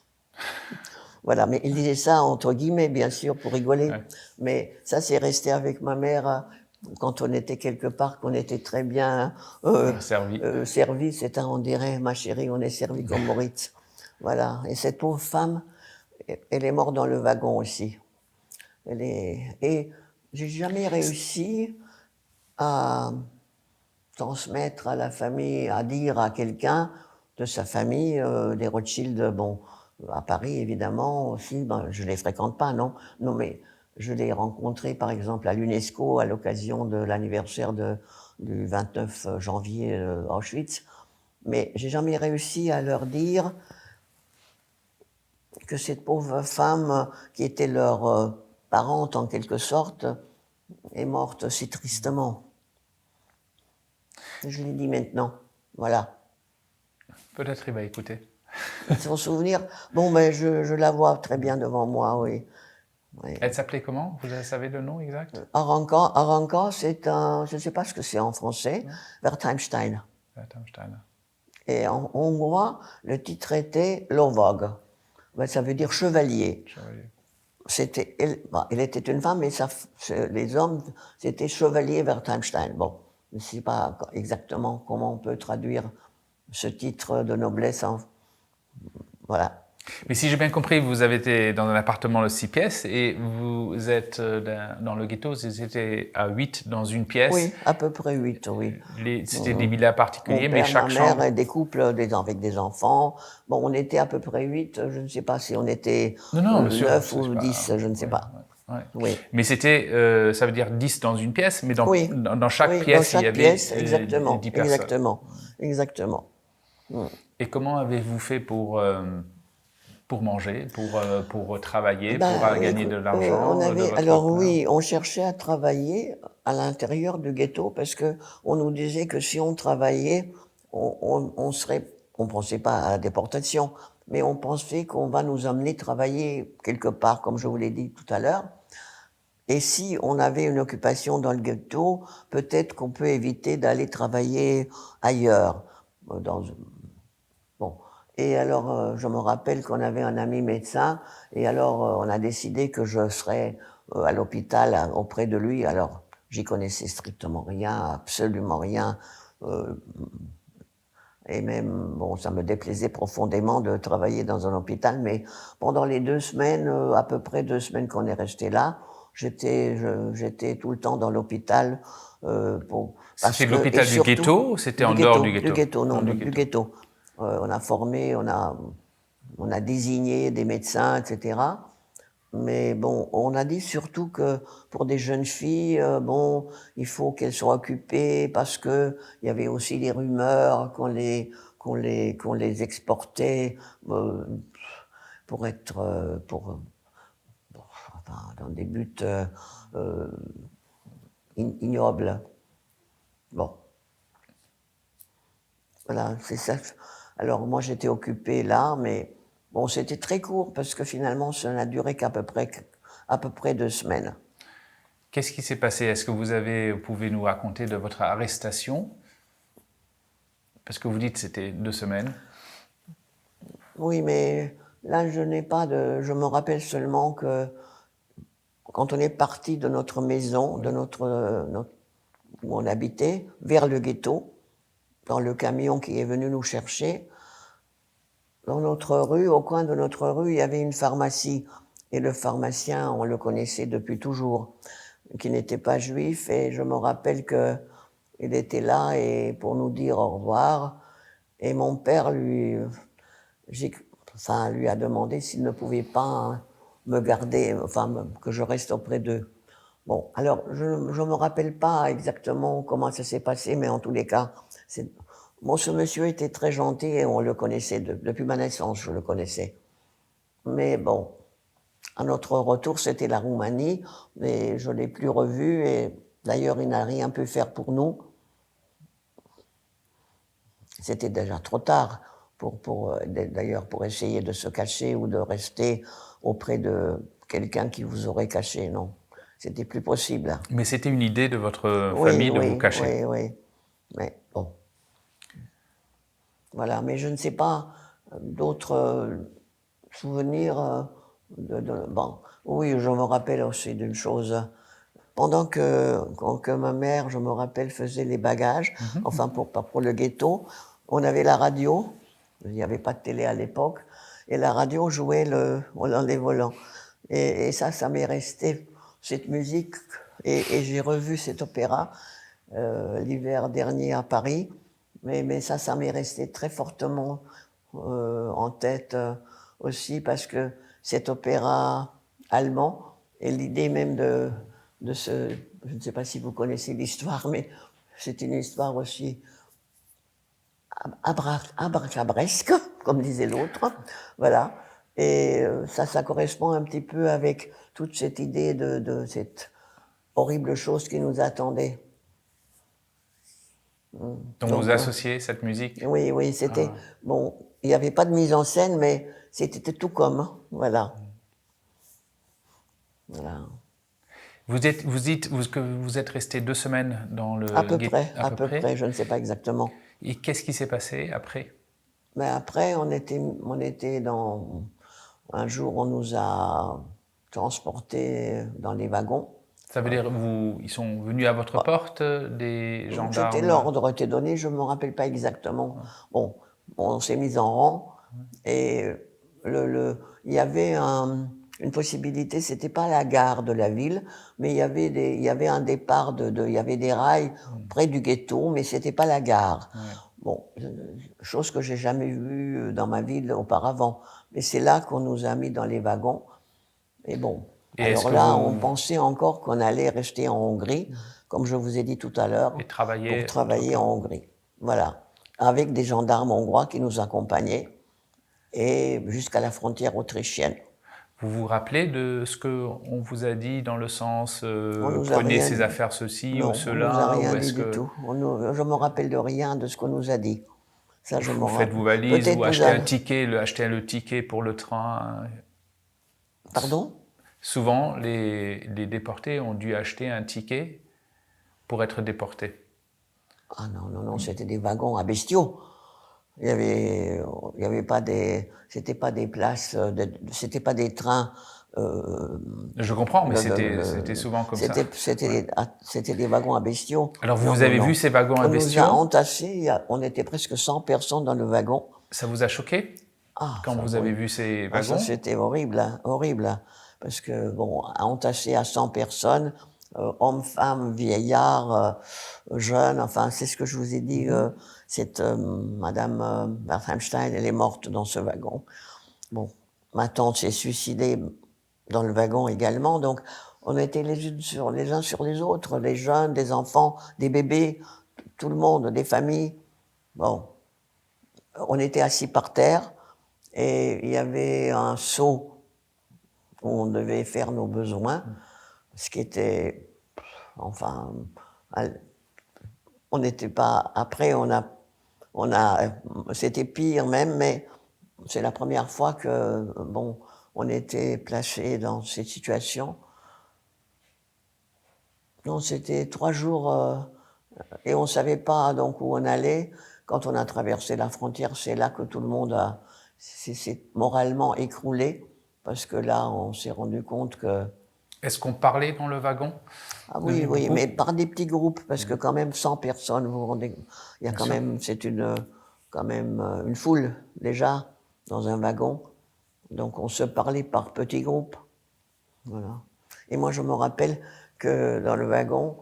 Voilà, mais il disait ça entre guillemets, bien sûr, pour rigoler. Ouais. Mais ça, c'est resté avec ma mère quand on était quelque part, qu'on était très bien Servi. servi. C'est on dirait, ma chérie, on est servi comme Moritz. Voilà. Et cette pauvre femme, elle est morte dans le wagon aussi. Et j'ai jamais réussi à transmettre à la famille, à dire à quelqu'un de sa famille, des Rothschild, bon, à Paris évidemment aussi, ben, je les fréquente pas, non, non, mais je les ai rencontrés par exemple à l'UNESCO à l'occasion de l'anniversaire du 29 janvier Auschwitz, mais j'ai jamais réussi à leur dire que cette pauvre femme qui était leur parente en quelque sorte est morte si tristement. Je l'ai dit maintenant, voilà. Peut-être il va écouter. Son souvenir, bon, ben, je la vois très bien devant moi, oui. Oui. Elle s'appelait comment? Vous savez le nom exact? Aranka, c'est je ne sais pas ce que c'est en français, Wertheimstein. Wertheimstein. Et en hongrois, le titre était Lovag. Ben, ça veut dire chevalier. Chevalier. Elle était une femme, mais les hommes, c'était chevalier Wertheimstein. Bon, je ne sais pas exactement comment on peut traduire ce titre de noblesse voilà. Mais si j'ai bien compris, vous avez été dans un appartement de 6 pièces et vous êtes dans le ghetto, vous étiez à 8 dans une pièce. Oui, à peu près 8, oui. C'était des villas particuliers, Mon mais père, chaque ma mère, chambre... et des couples avec des enfants. Bon, on était à peu près 8, je ne sais pas si on était Non, bien sûr. 9 c'est ou pas- 10, je ne sais ouais, pas. ouais. Oui. Mais c'était, ça veut dire 10 dans une pièce, mais Oui, dans chaque oui, dans pièce, il y chaque avait pièce, exactement, 10 personnes. exactement. Et comment avez-vous fait pour manger, pour travailler, Ben, pour gagner de on l'argent de avait, votre alors père? oui, on cherchait à travailler à l'intérieur du ghetto parce que on nous disait que si on travaillait, on serait, on pensait pas à la déportation, mais on pensait qu'on va nous amener travailler quelque part, comme je vous l'ai dit tout à l'heure. Et si on avait une occupation dans le ghetto, peut-être qu'on peut éviter d'aller travailler ailleurs. Bon. Et alors, je me rappelle qu'on avait un ami médecin, et alors on a décidé que je serais à l'hôpital auprès de lui. Alors, j'y connaissais strictement rien, absolument rien. Euh, et même, bon, ça me déplaisait profondément de travailler dans un hôpital, mais pendant les 2 semaines, à peu près 2 semaines qu'on est resté là, j'étais tout le temps dans l'hôpital parce C'était que, et l'hôpital du surtout, ghetto ou c'était en dehors du du ghetto? ghetto, non, Non, du du ghetto. ghetto. On a formé, on a désigné des médecins, etc. Mais bon, on a dit surtout que pour des jeunes filles, bon, il faut qu'elles soient occupées parce que il y avait aussi des rumeurs qu'on les exportait euh, pour être enfin, dans des buts euh, ignobles. Bon, voilà, c'est ça. Alors moi j'étais occupée là, mais bon, c'était très court parce que finalement ça n'a duré qu'à peu près 2 semaines. Qu'est-ce qui s'est passé? Est-ce que vous pouvez nous raconter de votre arrestation? Parce que vous dites que c'était 2 semaines. Oui, mais là je n'ai pas de. Je me rappelle seulement que quand on est parti de notre maison, de où on habitait, vers le ghetto, dans le camion qui est venu nous chercher, dans notre rue, au coin de notre rue, il y avait une pharmacie. Et le pharmacien, on le connaissait depuis toujours, qui n'était pas juif. Et je me rappelle qu'il était là et pour nous dire au revoir. Et mon père lui a demandé s'il ne pouvait pas me garder, que je reste auprès d'eux. Bon, alors, je ne me rappelle pas exactement comment ça s'est passé, mais en tous les cas, ce monsieur était très gentil et on le connaissait depuis ma naissance, je le connaissais. Mais bon, à notre retour, c'était la Roumanie, mais je ne l'ai plus revu et d'ailleurs, il n'a rien pu faire pour nous. C'était déjà trop tard d'ailleurs pour essayer de se cacher ou de rester auprès de quelqu'un qui vous aurait caché, non. C'était plus possible. Mais c'était une idée de votre famille de vous cacher. Oui. Mais bon. Voilà, mais je ne sais pas d'autres souvenirs bon, oui, je me rappelle aussi d'une chose. Pendant que ma mère, je me rappelle, faisait les bagages, enfin pour le ghetto, on avait la radio, il n'y avait pas de télé à l'époque, et la radio jouait dans les volants. Et ça m'est resté, cette musique, et j'ai revu cet opéra l'hiver dernier à Paris, mais ça m'est resté très fortement en tête aussi, parce que cet opéra allemand, et l'idée même de je ne sais pas si vous connaissez l'histoire, mais c'est une histoire aussi abracabresque, comme disait l'autre, voilà. Et ça correspond un petit peu avec toute cette idée de cette horrible chose qui nous attendait. Donc vous associez cette musique? Oui, c'était... Bon, il n'y avait pas de mise en scène, mais c'était tout comme, voilà. Voilà. Vous dites que vous êtes resté 2 semaines dans le À peu ghetto? à peu près, je ne sais pas exactement. Et qu'est-ce qui s'est passé après? Mais après, on était dans... Un jour, on nous a transportés dans les wagons. Ça veut dire ils sont venus à votre porte, des gendarmes? C'était l'ordre était donné, je ne me rappelle pas exactement. Bon, on s'est mis en rang et il y avait une possibilité, c'était pas la gare de la ville, mais il y avait un départ il y avait des rails près du ghetto, mais c'était pas la gare. Ouais. Bon, chose que j'ai jamais vue dans ma ville auparavant. Mais c'est là qu'on nous a mis dans les wagons. Et bon, alors là, on pensait encore qu'on allait rester en Hongrie, comme je vous ai dit tout à l'heure, pour travailler en Hongrie. Voilà, avec des gendarmes hongrois qui nous accompagnaient et jusqu'à la frontière autrichienne. Vous vous rappelez de ce qu'on vous a dit dans le sens prenez ces affaires ceci ou cela? Non, on nous a rien dit du tout. Je me rappelle de rien de ce qu'on nous a dit. Ça, je vous faites vos valises, vous achetez achetez le ticket pour le train. Pardon? Souvent, les déportés ont dû acheter un ticket pour être déportés. Ah non, c'était des wagons à bestiaux. Il y avait pas c'était pas des places, c'était pas des trains. Je comprends, mais c'était souvent comme ça. C'était des wagons à bestiaux. Alors vous avez vu ces wagons à bestiaux? On nous a entassés, on était presque 100 personnes dans le wagon. Ça vous a choqué quand vous avez vu ces wagons? Ça c'était horrible, horrible. Parce que, bon, entassés à 100 personnes, hommes, femmes, vieillards, jeunes, enfin, c'est ce que je vous ai dit, cette Madame Bertramstein, elle est morte dans ce wagon. Bon, ma tante s'est suicidée dans le wagon également, donc on était les uns sur les autres, les jeunes, des enfants, des bébés, tout le monde, des familles. Bon, on était assis par terre et il y avait un seau où on devait faire nos besoins, ce qui était, enfin, on n'était pas, après c'était pire même, mais c'est la première fois que, bon, on était placé dans cette situation. Non, c'était 3 jours, et on ne savait pas donc où on allait. Quand on a traversé la frontière, c'est là que tout le monde s'est moralement écroulé, parce que là, on s'est rendu compte que... Est-ce qu'on parlait dans le wagon? Ah oui, oui, mais par des petits groupes, parce que quand même 100 personnes, vous vous rendez, il y a Bien quand sûr. même, quand même une foule déjà dans un wagon. Donc on se parlait par petits groupes. Voilà. Et moi je me rappelle que dans le wagon,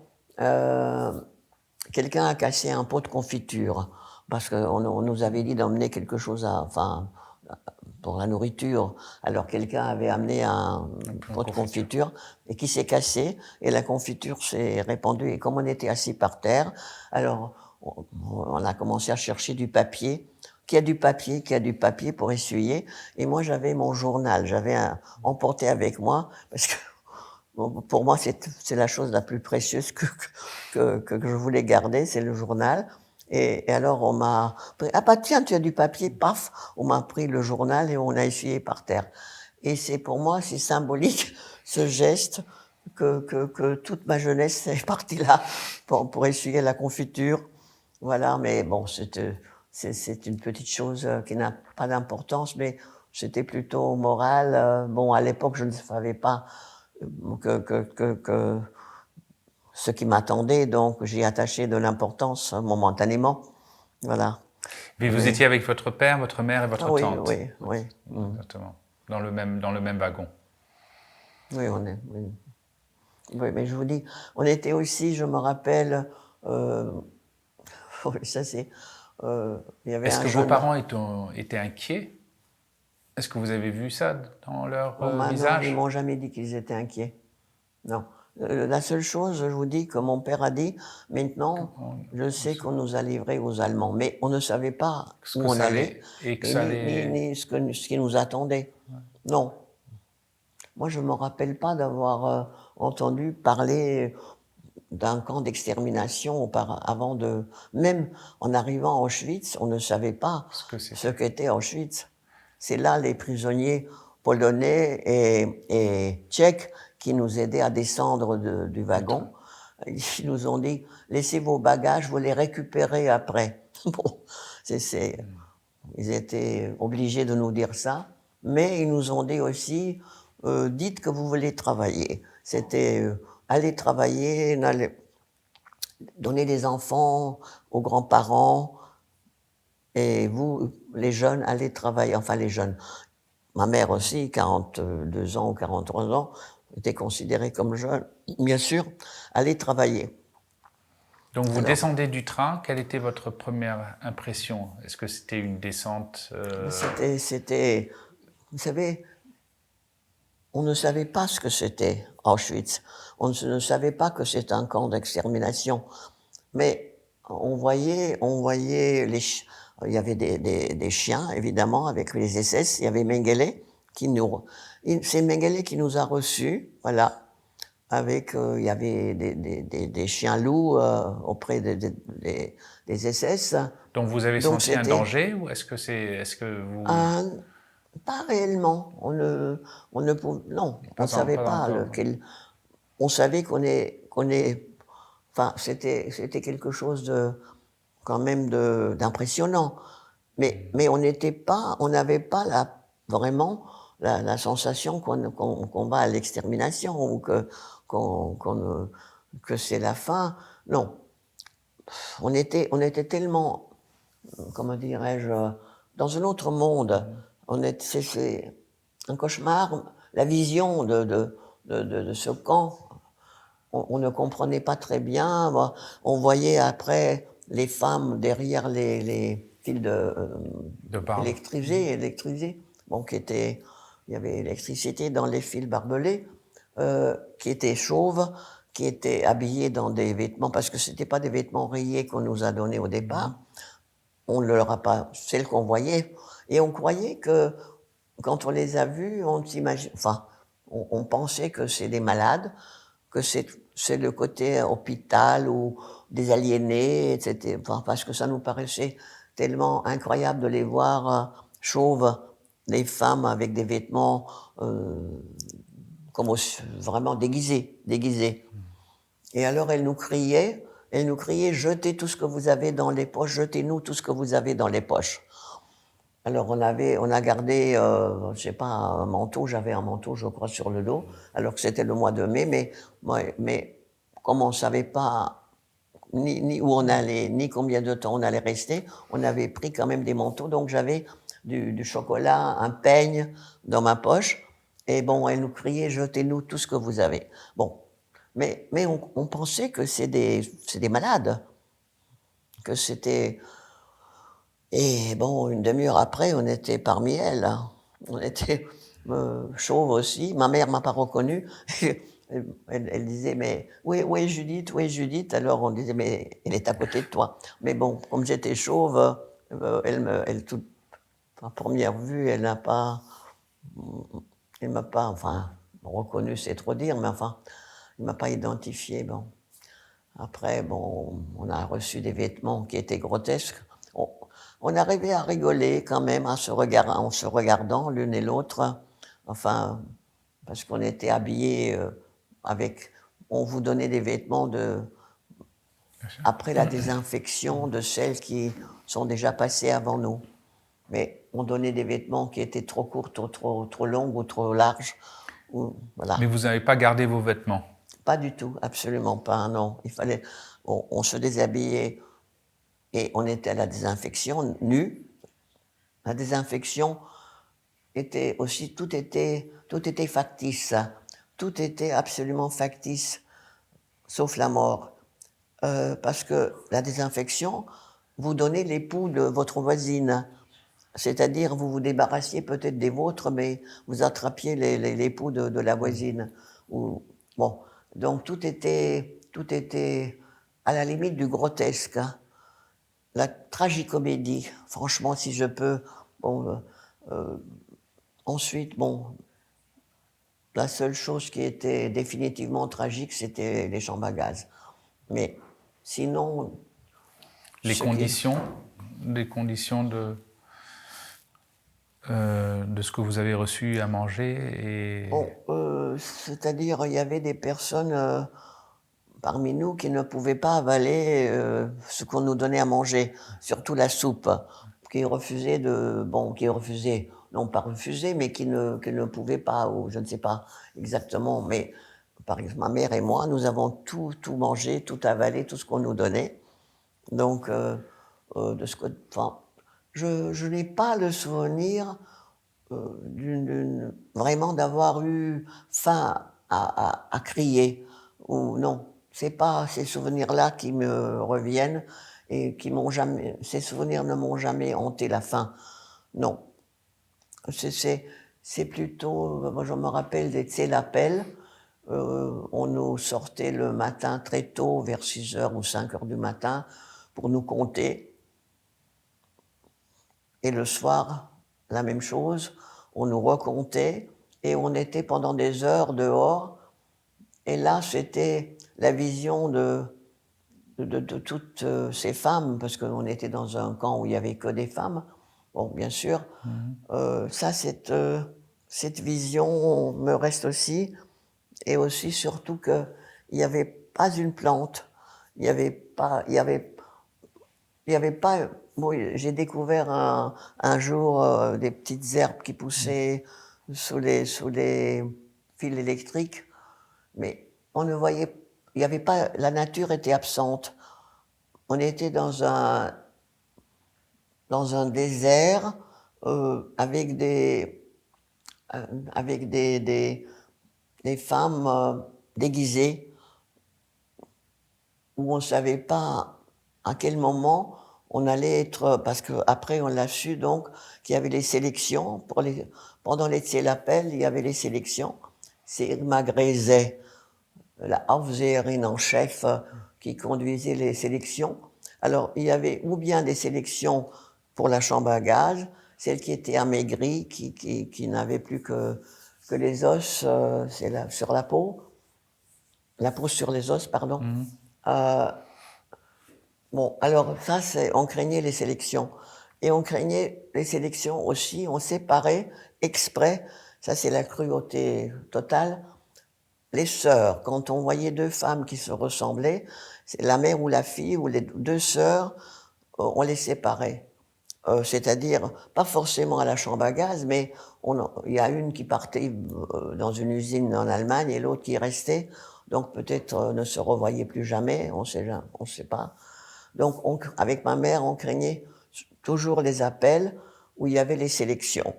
quelqu'un a cassé un pot de confiture parce qu'on nous avait dit d'emmener quelque chose enfin, pour la nourriture. Alors quelqu'un avait amené un pot de confiture et qui s'est cassé et la confiture s'est répandue. Et comme on était assis par terre, alors on a commencé à chercher du papier. Qui a du papier, qui a du papier pour essuyer. Et moi j'avais mon journal, emporté avec moi parce que bon, pour moi, c'est la chose la plus précieuse que je voulais garder, c'est le journal. Et alors, on m'a pris, ah bah tiens, tu as du papier, paf, on m'a pris le journal et on a essuyé par terre. Et pour moi, c'est symbolique, ce geste, que toute ma jeunesse est partie là pour essuyer la confiture. Voilà, mais bon, c'est une petite chose qui n'a pas d'importance, mais c'était plutôt moral. Bon, à l'époque, je ne savais pas que ce qui m'attendait, donc j'y attachais de l'importance momentanément. Voilà. Mais vous Mais, étiez avec votre père, votre mère et ah votre oui, tante. oui, oui. Exactement. Dans le même wagon. Oui, oui. Oui, mais je vous dis, on était aussi, je me rappelle, oui, ça c'est, il y avait Est-ce un que vos jeune. parents étaient inquiets? Est-ce que vous avez vu ça dans leur Non, ils visage? m'ont jamais dit qu'ils étaient inquiets. Non. La seule chose, je vous dis, que mon père a dit, maintenant, je sais qu'on nous a livrés aux Allemands, mais on ne savait pas Ce où que on ça allait, allait et que et ça allait. ni ce qui nous attendait. Non. Moi, je me rappelle pas d'avoir entendu parler d'un camp d'extermination avant de. Même en arrivant à Auschwitz, on ne savait pas Ce que ce c'était. qu'était Auschwitz. C'est là les prisonniers polonais et tchèques qui nous aidaient à descendre du wagon. Ils nous ont dit, laissez vos bagages, vous les récupérez après. Bon, ils étaient obligés de nous dire ça, mais ils nous ont dit aussi, dites que vous voulez travailler. C'était aller travailler, donner des enfants aux grands-parents, et vous, les jeunes, allez travailler. Enfin, les jeunes. Ma mère aussi, 42 ans ou 43 ans, était considérée comme jeune, bien sûr, allez travailler. Donc vous Alors, descendez du train. Quelle était votre première impression? Est-ce que c'était une descente vous savez, on ne savait pas ce que c'était Auschwitz. On ne savait pas que c'était un camp d'extermination. Mais il y avait des chiens, évidemment, avec les SS. Il y avait Mengele c'est Mengele qui nous a reçus, voilà. Il y avait des chiens loups auprès des SS. Donc vous avez Donc senti un c'était danger ou est-ce que vous un, pas réellement. On ne pouvait, non, on savait pas pas encore? on savait enfin, c'était quelque chose quand même d'impressionnant. Mais on n'avait pas vraiment la sensation qu'on va à l'extermination ou que c'est la fin. Non. On était tellement, comment dirais-je, dans un autre monde. C'est un cauchemar. La vision de ce camp, on ne comprenait pas très bien. On voyait après les femmes derrière les fils De barbe. électrisés, bon, il y avait électricité dans les fils barbelés, qui étaient chauves, qui étaient habillés dans des vêtements, parce que c'était pas des vêtements rayés qu'on nous a donnés au départ. On ne leur a pas, celles qu'on voyait, et on croyait que quand on les a vus, on pensait que c'est des malades, que c'est le côté hôpital ou des aliénés, etc. Enfin, parce que ça nous paraissait tellement incroyable de les voir chauves, des femmes avec des vêtements vraiment déguisés. Et alors elles nous criaient, jetez tout ce que vous avez dans les poches, jetez-nous tout ce que vous avez dans les poches. Alors on a gardé, je sais pas, un manteau. J'avais un manteau, je crois, sur le dos, alors que c'était le mois de mai. Mais, ouais, mais comme on savait pas ni où on allait, ni combien de temps on allait rester, on avait pris quand même des manteaux. Donc j'avais du chocolat, un peigne dans ma poche. Et bon, elle nous criait: jetez-nous tout ce que vous avez. Bon, mais on pensait que c'est des malades, que c'était. Et bon, une demi-heure après, on était parmi elles, hein. On était chauves aussi. Ma mère m'a pas reconnue. Elle disait: mais où est Judith, où est Judith? Alors on disait: mais elle est à côté de toi. Mais bon, comme j'étais chauve, à première vue, elle m'a pas, enfin, reconnu, c'est trop dire, mais enfin, elle m'a pas identifié. Bon. Après, bon, on a reçu des vêtements qui étaient grotesques. On, on arrivait à rigoler quand même en se regardant l'une et l'autre. Enfin, parce qu'on était habillés avec. On vous donnait des vêtements après la désinfection de celles qui sont déjà passées avant nous. Mais on donnait des vêtements qui étaient trop courtes, ou trop longues ou trop larges. Mais Voilà. vous n'avez pas gardé vos vêtements. Pas du tout, absolument pas, non. On se déshabillait et on était à la désinfection, nus. La désinfection était aussi, tout était factice. Tout était absolument factice, sauf la mort. Parce que la désinfection, vous donnez l'époux de votre voisine. C'est-à-dire, vous vous débarrassiez peut-être des vôtres, mais vous attrapiez l'époux de la voisine. Ou, bon, donc tout était à la limite du grotesque, hein. La tragicomédie, franchement, si je peux. Bon, ensuite, bon, la seule chose qui était définitivement tragique, c'était les chambres à gaz. Mais sinon, Les ce qui est. conditions, les conditions de ce que vous avez reçu à manger et Bon, c'est-à-dire, il y avait des personnes parmi nous qui ne pouvaient pas avaler ce qu'on nous donnait à manger, surtout la soupe, qui refusaient qui refusaient, non pas refusaient, mais qui ne pouvaient pas, ou je ne sais pas exactement, mais par exemple, ma mère et moi, nous avons tout mangé, tout avalé, tout ce qu'on nous donnait. Donc, de ce côté, enfin, je n'ai pas le souvenir vraiment d'avoir eu faim à crier. Ou non, c'est pas ces souvenirs-là qui me reviennent et qui m'ont jamais. Ces souvenirs ne m'ont jamais hanté la faim. Non, c'est plutôt. Moi, je me rappelle des Tsélapel. On nous sortait le matin très tôt, vers 6 heures ou 5 heures du matin, pour nous compter. Et le soir, la même chose, on nous recomptait et on était pendant des heures dehors. Et là, c'était la vision de toutes ces femmes, parce qu'on était dans un camp où il n'y avait que des femmes. Bon, bien sûr, cette vision me reste aussi. Et aussi, surtout, qu'il n'y avait pas une plante. Il n'y avait pas. Il y avait pas. Bon, j'ai découvert un jour des petites herbes qui poussaient sous les fils électriques, mais on ne voyait. Il y avait pas. La nature était absente. On était dans un désert avec avec des femmes déguisées où on ne savait pas à quel moment on allait être, parce qu'après on l'a su donc qu'il y avait les sélections, pendant les Zielapel, il y avait les sélections. C'est Irma Grezet, la Aufseherin en chef, qui conduisait les sélections. Alors il y avait ou bien des sélections pour la chambre à gaz, celles qui étaient amaigries, qui n'avaient plus que les os sur la peau sur les os, pardon. Euh, Bon, alors ça, on craignait les sélections. Et on craignait les sélections aussi, on séparait exprès, ça c'est la cruauté totale, les sœurs. Quand on voyait deux femmes qui se ressemblaient, c'est la mère ou la fille ou les deux sœurs, on les séparait. c'est-à-dire pas forcément à la chambre à gaz, mais il y a une qui partait dans une usine en Allemagne et l'autre qui restait, donc peut-être ne se revoyait plus jamais, on sait pas. Donc avec ma mère, on craignait toujours les appels où il y avait les sélections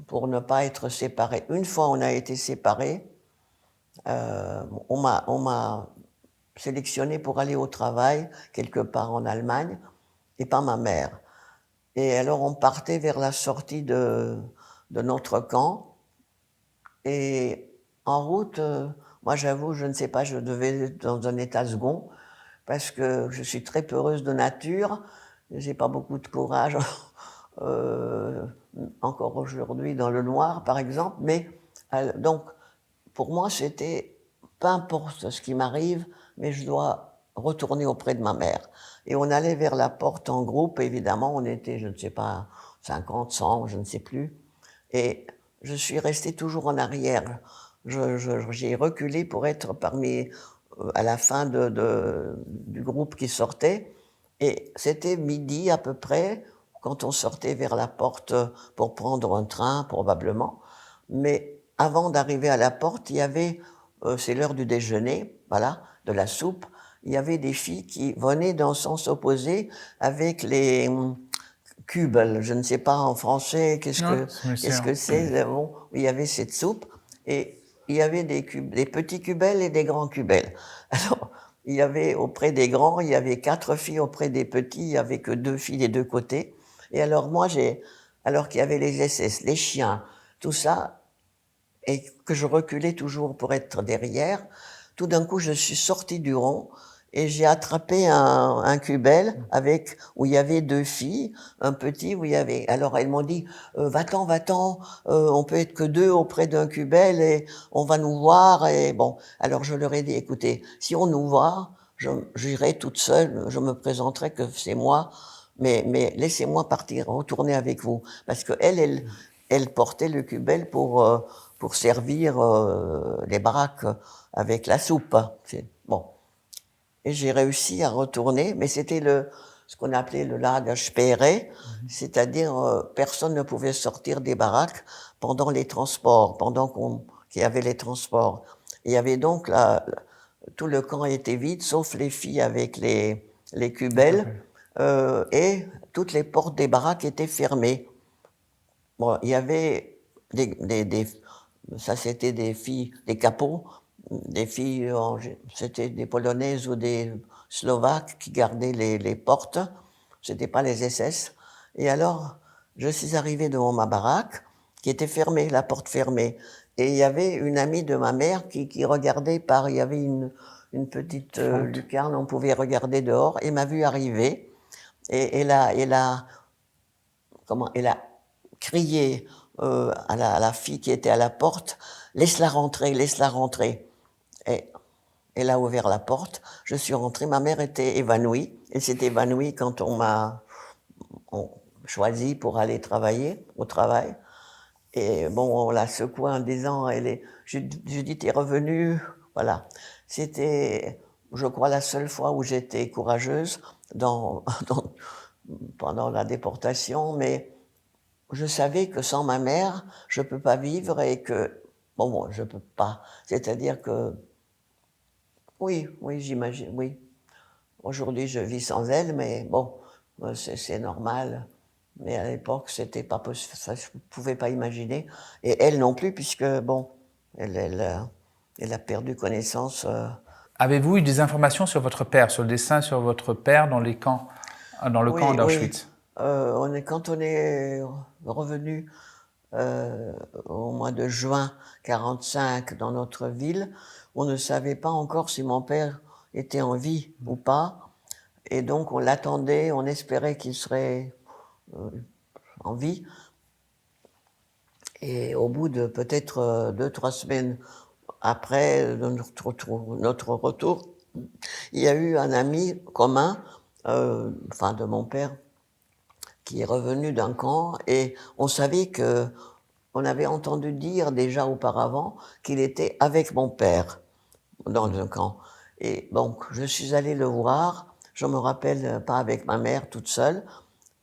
pour ne pas être séparés. Une fois on a été séparés, on m'a sélectionné pour aller au travail quelque part en Allemagne et pas ma mère. Et alors on partait vers la sortie de notre camp et en route, moi j'avoue, je ne sais pas, je devais être dans un état second parce que je suis très peureuse de nature, j'ai pas beaucoup de courage euh, encore aujourd'hui dans le noir par exemple, mais donc pour moi c'était peu importe ce qui m'arrive, mais je dois retourner auprès de ma mère. Et on allait vers la porte en groupe, évidemment, on était, je ne sais pas, 50, 100, je ne sais plus. Et je suis resté toujours en arrière. J'ai reculé pour être parmi, à la fin du groupe qui sortait. Et c'était midi à peu près, quand on sortait vers la porte pour prendre un train, probablement. Mais avant d'arriver à la porte, il y avait, c'est l'heure du déjeuner, voilà, de la soupe. Il y avait des filles qui venaient dans le sens opposé avec les Kübel. Je ne sais pas en français Non, qu'est-ce que c'est. Bon, il y avait cette soupe et il y avait des petits Kübel et des grands Kübel. Alors, il y avait auprès des grands, il y avait 4 filles, auprès des petits, il y avait que 2 filles des deux côtés. Et alors moi, alors qu'il y avait les SS, les chiens, tout ça, et que je reculais toujours pour être derrière, tout d'un coup, je suis sortie du rond et j'ai attrapé un cubel où il y avait 2 filles, un petit où il y avait. Alors elles m'ont dit va-t'en, va-t'en, on peut être que 2 auprès d'un cubel et on va nous voir et bon. Alors je leur ai dit écoutez, si on nous voit, j'irai toute seule, je me présenterai que c'est moi, mais laissez-moi partir, retourner avec vous parce que elle portait le cubel pour servir les baraques avec la soupe. Bon. Et j'ai réussi à retourner, mais c'était ce qu'on appelait le Lagersperre, c'est-à-dire personne ne pouvait sortir des baraques pendant les transports, qu'il y avait les transports. Il y avait donc tout le camp était vide, sauf les filles avec les cubelles, et toutes les portes des baraques étaient fermées. Bon, il y avait ça c'était des filles, des capots, des filles, c'était des Polonaises ou des Slovaques qui gardaient les portes, c'était pas les SS. Et alors, je suis arrivé devant ma baraque, qui était fermée, la porte fermée. Et il y avait une amie de ma mère qui regardait il y avait une petite lucarne, on pouvait regarder dehors, et m'a vu arriver. Et elle a crié à la fille qui était à la porte, laisse-la rentrer, laisse-la rentrer. Et elle a ouvert la porte, je suis rentré, ma mère était évanouie, elle s'est évanouie quand on m'a choisi pour aller travailler, au travail. Et bon, on l'a secouée en disant, je dis, t'es revenue, voilà. C'était, je crois, la seule fois où j'étais courageuse pendant la déportation, mais je savais que sans ma mère, je peux pas vivre et que, bon, je peux pas. C'est-à-dire que, oui, j'imagine, oui. Aujourd'hui, je vis sans elle, mais bon, c'est normal. Mais à l'époque, c'était pas possible, ça, je pouvais pas imaginer. Et elle non plus, puisque, bon, elle a perdu connaissance. Avez-vous eu des informations sur votre père, sur le dessin sur votre père dans le camp Oui, oui. d'Auschwitz? Quand on est revenu au mois de juin 45 dans notre ville, on ne savait pas encore si mon père était en vie ou pas. Et donc on l'attendait, on espérait qu'il serait en vie. Et au bout de peut-être 2-3 semaines après notre retour, il y a eu un ami commun, enfin de mon père, qui est revenu d'un camp et on savait on avait entendu dire déjà auparavant qu'il était avec mon père dans un camp. Et donc, je suis allée le voir, je me rappelle pas avec ma mère toute seule,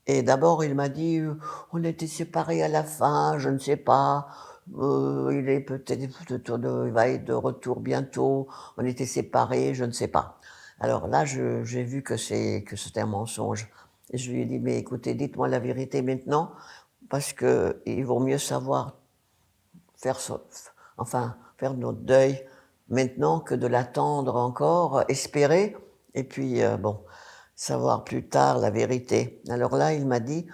Et d'abord, il m'a dit, on était séparés à la fin, je ne sais pas, il est peut-être, il va être de retour bientôt, on était séparés, je ne sais pas. Alors là, j'ai vu que c'était un mensonge. Et je lui ai dit, mais écoutez, dites-moi la vérité maintenant, parce que il vaut mieux savoir faire, enfin, faire notre deuil maintenant que de l'attendre encore, espérer, et puis, bon, savoir plus tard la vérité. Alors là, il m'a dit,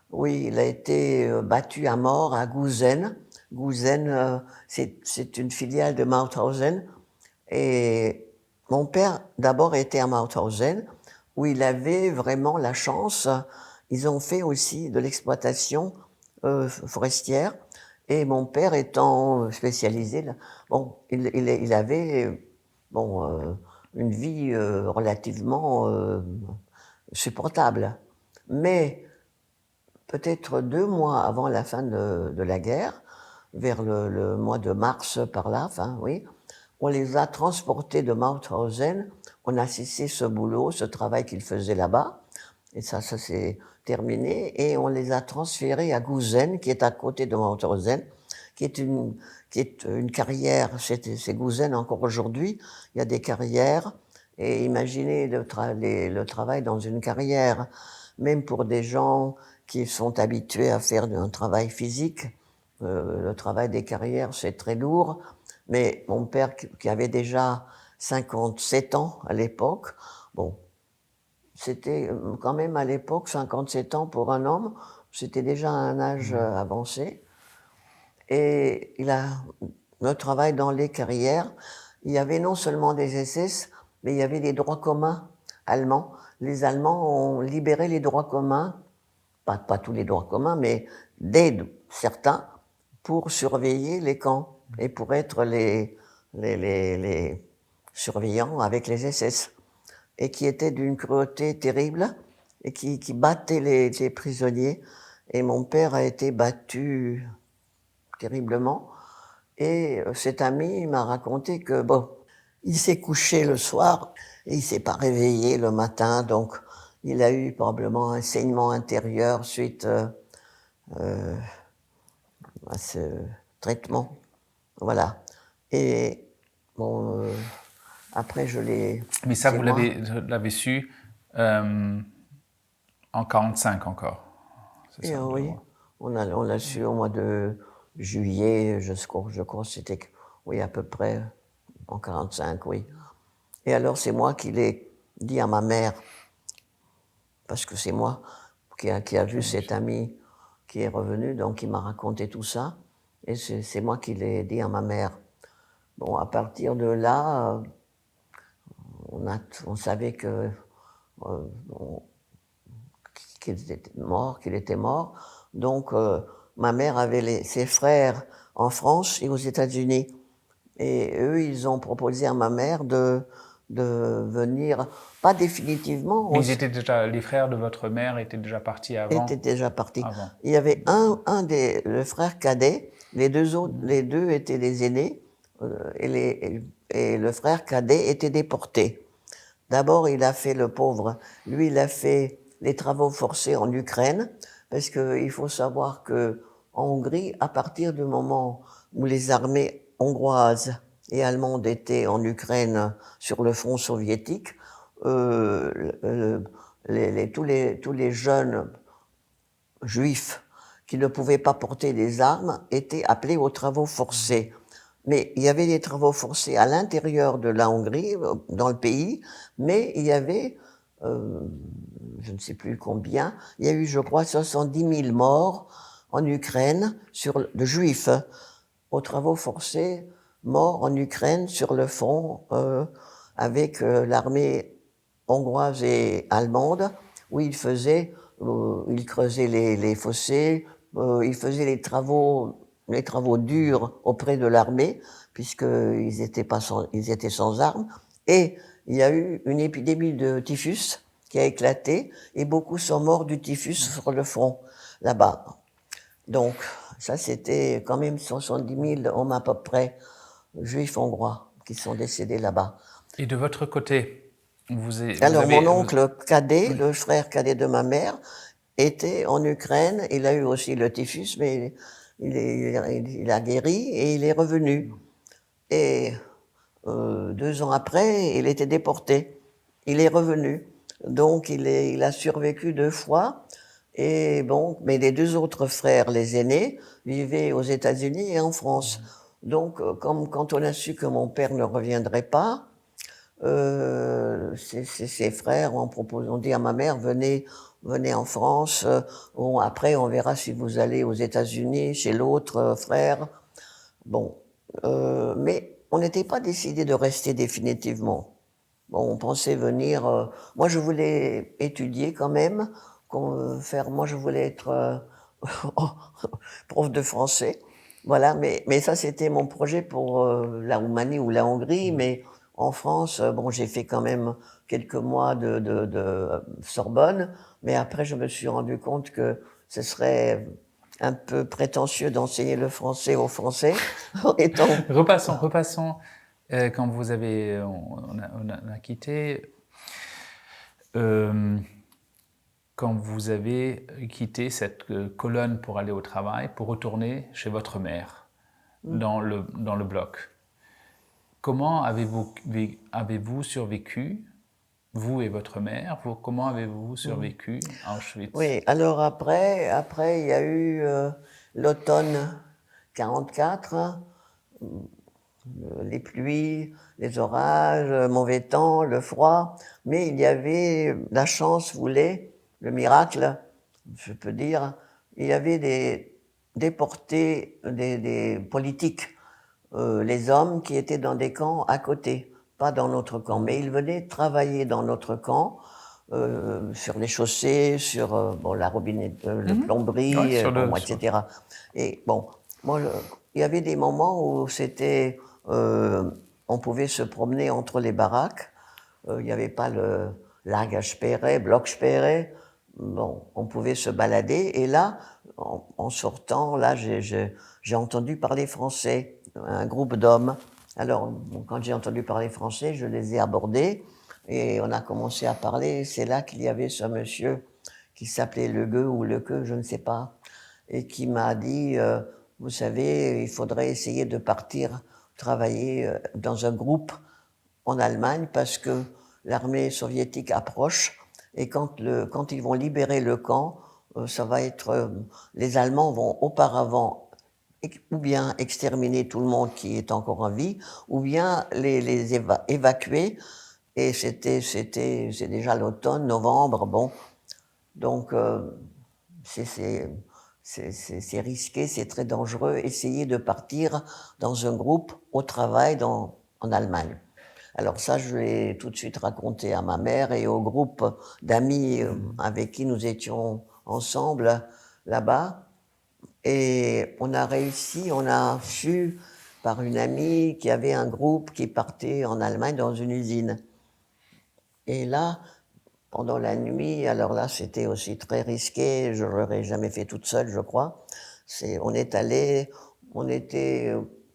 oui, il a été battu à mort à Gouzen. Gouzen, c'est une filiale de Mauthausen. Et mon père, d'abord, était à Mauthausen, où il avait vraiment la chance. Ils ont fait aussi de l'exploitation forestière. Et mon père étant spécialisé, là, bon, il avait bon, une vie relativement supportable. Mais peut-être 2 mois avant la fin de la guerre, vers le mois de mars par là, enfin, oui, on les a transportés de Mauthausen. On a cessé ce boulot, ce travail qu'ils faisaient là-bas. Et ça s'est terminé. Et on les a transférés à Gouzen, qui est à côté de Mauthausen, qui est une carrière. C'est Gouzen encore aujourd'hui. Il y a des carrières. Et imaginez le travail dans une carrière, même pour des gens qui sont habitués à faire un travail physique. Le travail des carrières, c'est très lourd. Mais mon père, qui avait déjà 57 ans à l'époque, bon, c'était quand même à l'époque, 57 ans pour un homme, c'était déjà un âge avancé. Et le travail dans les carrières, il y avait non seulement des SS, mais il y avait des droits communs allemands. Les Allemands ont libéré les droits communs, pas tous les droits communs, mais certains, pour surveiller les camps et pour être les surveillants avec les SS, et qui étaient d'une cruauté terrible et qui battaient les prisonniers. Et mon père a été battu terriblement. Et cet ami m'a raconté que, bon, il s'est couché le soir et il s'est pas réveillé le matin, donc il a eu probablement un saignement intérieur suite à ce traitement. Voilà. Et bon, après je l'ai. Mais ça, C'est vous moi. l'avez su en 45 encore. C'est Et ça, oui, on l'a su au mois de juillet, je crois que c'était, oui, à peu près en 45, oui. Et alors c'est moi qui l'ai dit à ma mère, parce que c'est moi qui a vu cet ami qui est revenu, donc il m'a raconté tout ça, et c'est moi qui l'ai dit à ma mère. Bon, à partir de là, on savait que qu'il était mort. Donc, ma mère avait ses frères en France et aux États-Unis. Et eux, ils ont proposé à ma mère de venir, pas définitivement, Mais les frères de votre mère étaient déjà partis était avant. déjà parti. Avant. Il y avait le frère cadet, les deux étaient les aînés, et le frère cadet était déporté. D'abord, il a fait le pauvre. Lui, il a fait les travaux forcés en Ukraine, parce qu'il faut savoir que en Hongrie, à partir du moment où les armées hongroises et allemandes étaient en Ukraine sur le front soviétique, tous les jeunes juifs qui ne pouvaient pas porter des armes étaient appelés aux travaux forcés. Mais il y avait des travaux forcés à l'intérieur de la Hongrie, dans le pays, mais il y avait, je ne sais plus combien, il y a eu, je crois, 70 000 morts en Ukraine de juifs aux travaux forcés, morts en Ukraine sur le front avec l'armée hongroise et allemande, où ils creusaient les fossés, ils faisaient les travaux durs auprès de l'armée, puisqu'ils étaient sans armes. Et il y a eu une épidémie de typhus qui a éclaté, et beaucoup sont morts du typhus sur le front, là-bas. Donc, ça, c'était quand même 70 000 hommes à peu près, juifs hongrois, qui sont décédés là-bas. Et de votre côté, Alors, mon oncle cadet, oui. le frère cadet de ma mère, était en Ukraine. Il a eu aussi le typhus, mais il a guéri et il est revenu. Et 2 ans après, il était déporté. Il est revenu. Donc, il a survécu 2 fois. Et bon, mais les 2 autres frères, les aînés, vivaient aux États-Unis et en France. Donc, comme quand on a su que mon père ne reviendrait pas, ses frères ont dit à ma mère, venez en France. Bon, après, on verra si vous allez aux États-Unis chez l'autre frère. Bon, mais on n'était pas décidé de rester définitivement. Bon, on pensait venir. Moi, je voulais étudier quand même, faire. Moi, je voulais être prof de français. Voilà, mais ça, c'était mon projet pour la Roumanie ou la Hongrie. Mais en France, bon, j'ai fait quand même quelques mois de Sorbonne. Mais après, je me suis rendu compte que ce serait un peu prétentieux d'enseigner le français aux Français en étant. Repassons. Quand vous avez, on a quitté, quand vous avez quitté cette colonne pour aller au travail, pour retourner chez votre mère, dans le bloc. Comment avez-vous survécu, vous et votre mère? Comment avez-vous survécu à Auschwitz? Oui, alors après, il y a eu l'automne 44, les pluies, les orages, mauvais temps, le froid, mais il y avait, la chance voulait, le miracle, je peux dire, il y avait des déportés, des politiques, les hommes qui étaient dans des camps à côté, pas dans notre camp, mais ils venaient travailler dans notre camp, sur les chaussées, sur bon, la robinet, le plomberie, Ouais, bon, etc. Et bon, moi, il y avait des moments où c'était, on pouvait se promener entre les baraques. Il n'y avait pas le Lagersperre, Blocksperre. Bon, on pouvait se balader. Et là, en sortant, là, j'ai entendu parler français, un groupe d'hommes. Alors, bon, quand j'ai entendu parler français, je les ai abordés et on a commencé à parler. C'est là qu'il y avait ce monsieur qui s'appelait Le Gueux ou Le Queux, je ne sais pas, et qui m'a dit, vous savez, il faudrait essayer de partir travailler dans un groupe en Allemagne parce que l'armée soviétique approche et quand ils vont libérer le camp, ça va être, les Allemands vont auparavant ou bien exterminer tout le monde qui est encore en vie, ou bien les évacuer. Et c'est déjà l'automne, novembre, bon. Donc, c'est risqué, c'est très dangereux. Essayer de partir dans un groupe au travail en Allemagne. Alors ça, je l'ai tout de suite raconté à ma mère et au groupe d'amis avec qui nous étions ensemble là-bas. Et on a su par une amie qu'il y avait un groupe qui partait en Allemagne dans une usine. Et là, pendant la nuit, alors là, c'était aussi très risqué, je ne l'aurais jamais fait toute seule, je crois. On était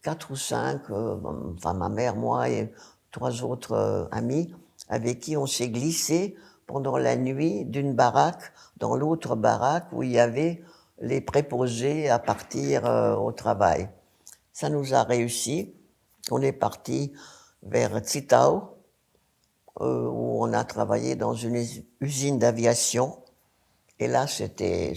4 ou 5, enfin ma mère, moi et 3 autres amis, avec qui on s'est glissé pendant la nuit d'une baraque dans l'autre baraque où il y avait les préposés à partir au travail. Ça nous a réussi. On est parti vers Zittau, où on a travaillé dans une usine d'aviation. Et là, c'était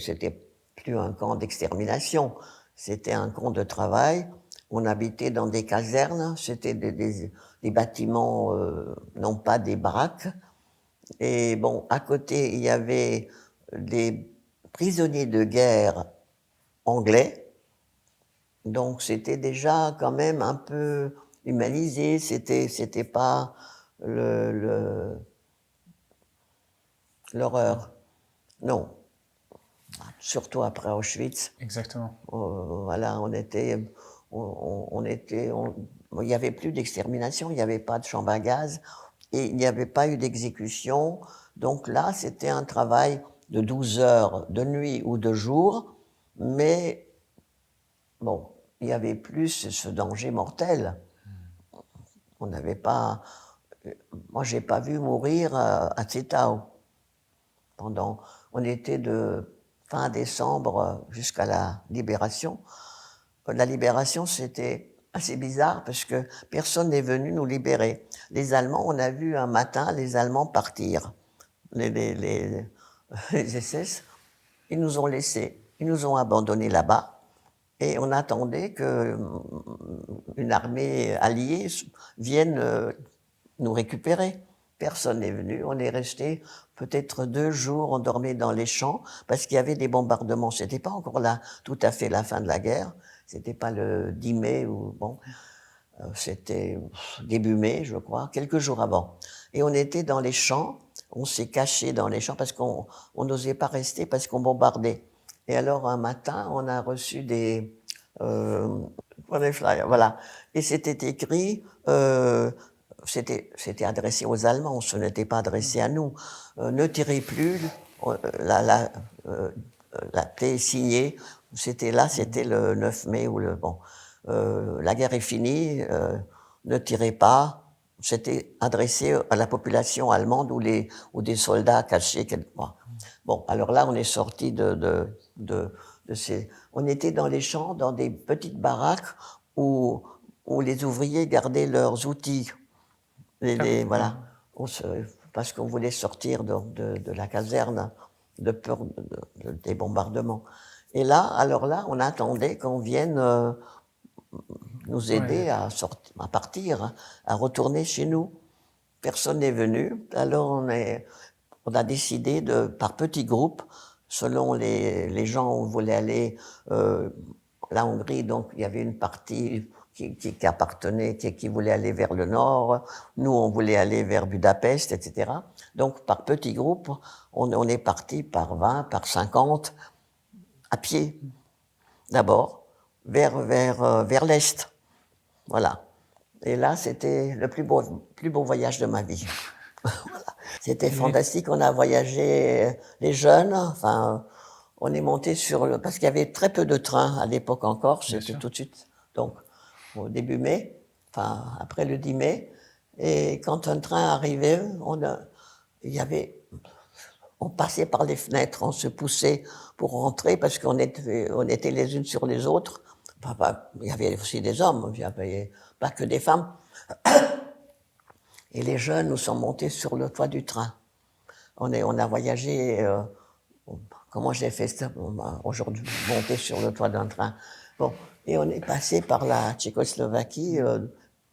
plus un camp d'extermination, c'était un camp de travail. On habitait dans des casernes, c'était des bâtiments, non pas des baraques. Et bon, à côté, il y avait des prisonniers de guerre anglais. Donc c'était déjà quand même un peu humanisé, c'était pas l'horreur. Non. Surtout après Auschwitz. Exactement. Voilà, il n'y avait plus d'extermination, il n'y avait pas de chambre à gaz et il n'y avait pas eu d'exécution. Donc là, c'était un travail de 12 heures de nuit ou de jour, mais bon, il y avait plus ce danger mortel. On n'avait pas. Moi, j'ai pas vu mourir à Zittau. On était de fin décembre jusqu'à la libération. La libération, c'était assez bizarre parce que personne n'est venu nous libérer. Les Allemands, on a vu un matin les Allemands partir. Les SS, ils nous ont laissés, ils nous ont abandonnés là-bas. Et on attendait qu'une armée alliée vienne nous récupérer. Personne n'est venu. On est resté peut-être 2 jours, on dormait dans les champs parce qu'il y avait des bombardements. C'était pas encore là, tout à fait la fin de la guerre. C'était pas le 10 mai ou bon, c'était début mai, je crois, quelques jours avant. Et on était dans les champs. On s'est caché dans les champs parce qu'on n'osait pas rester parce qu'on bombardait. Et alors un matin, on a reçu des flyers, voilà. Et c'était écrit. C'était adressé aux Allemands, ce n'était pas adressé à nous. Ne tirez plus, la paix est signée. C'était là, c'était le 9 mai ou le bon. La guerre est finie, ne tirez pas. C'était adressé à la population allemande ou des soldats cachés quelque part. Bon, alors là, on est sorti de ces. On était dans les champs, dans des petites baraques où les ouvriers gardaient leurs outils. Voilà, parce qu'on voulait sortir de la caserne de peur des bombardements. Et là, alors là, on attendait qu'on vienne nous aider à partir, à retourner chez nous. Personne n'est venu. Alors on a décidé par petits groupes, selon les gens où voulaient aller. La Hongrie, donc il y avait une partie qui appartenait, qui voulait aller vers le nord. Nous, on voulait aller vers Budapest, etc. Donc, par petits groupes, on est parti par 20, par 50, à pied, d'abord, vers l'est. Voilà. Et là, c'était le plus beau voyage de ma vie. Voilà. C'était fantastique. On a voyagé, les jeunes, enfin, on est monté parce qu'il y avait très peu de trains à l'époque encore, c'était tout de suite. Donc, au début mai, enfin, après le 10 mai. Et quand un train arrivait, on passait par les fenêtres, on se poussait pour rentrer parce qu'on était les unes sur les autres. Il y avait aussi des hommes, il n'y avait pas que des femmes. Et les jeunes nous sont montés sur le toit du train. On a voyagé, comment j'ai fait ça aujourd'hui, monter sur le toit d'un train. Bon, et on est passé par la Tchécoslovaquie,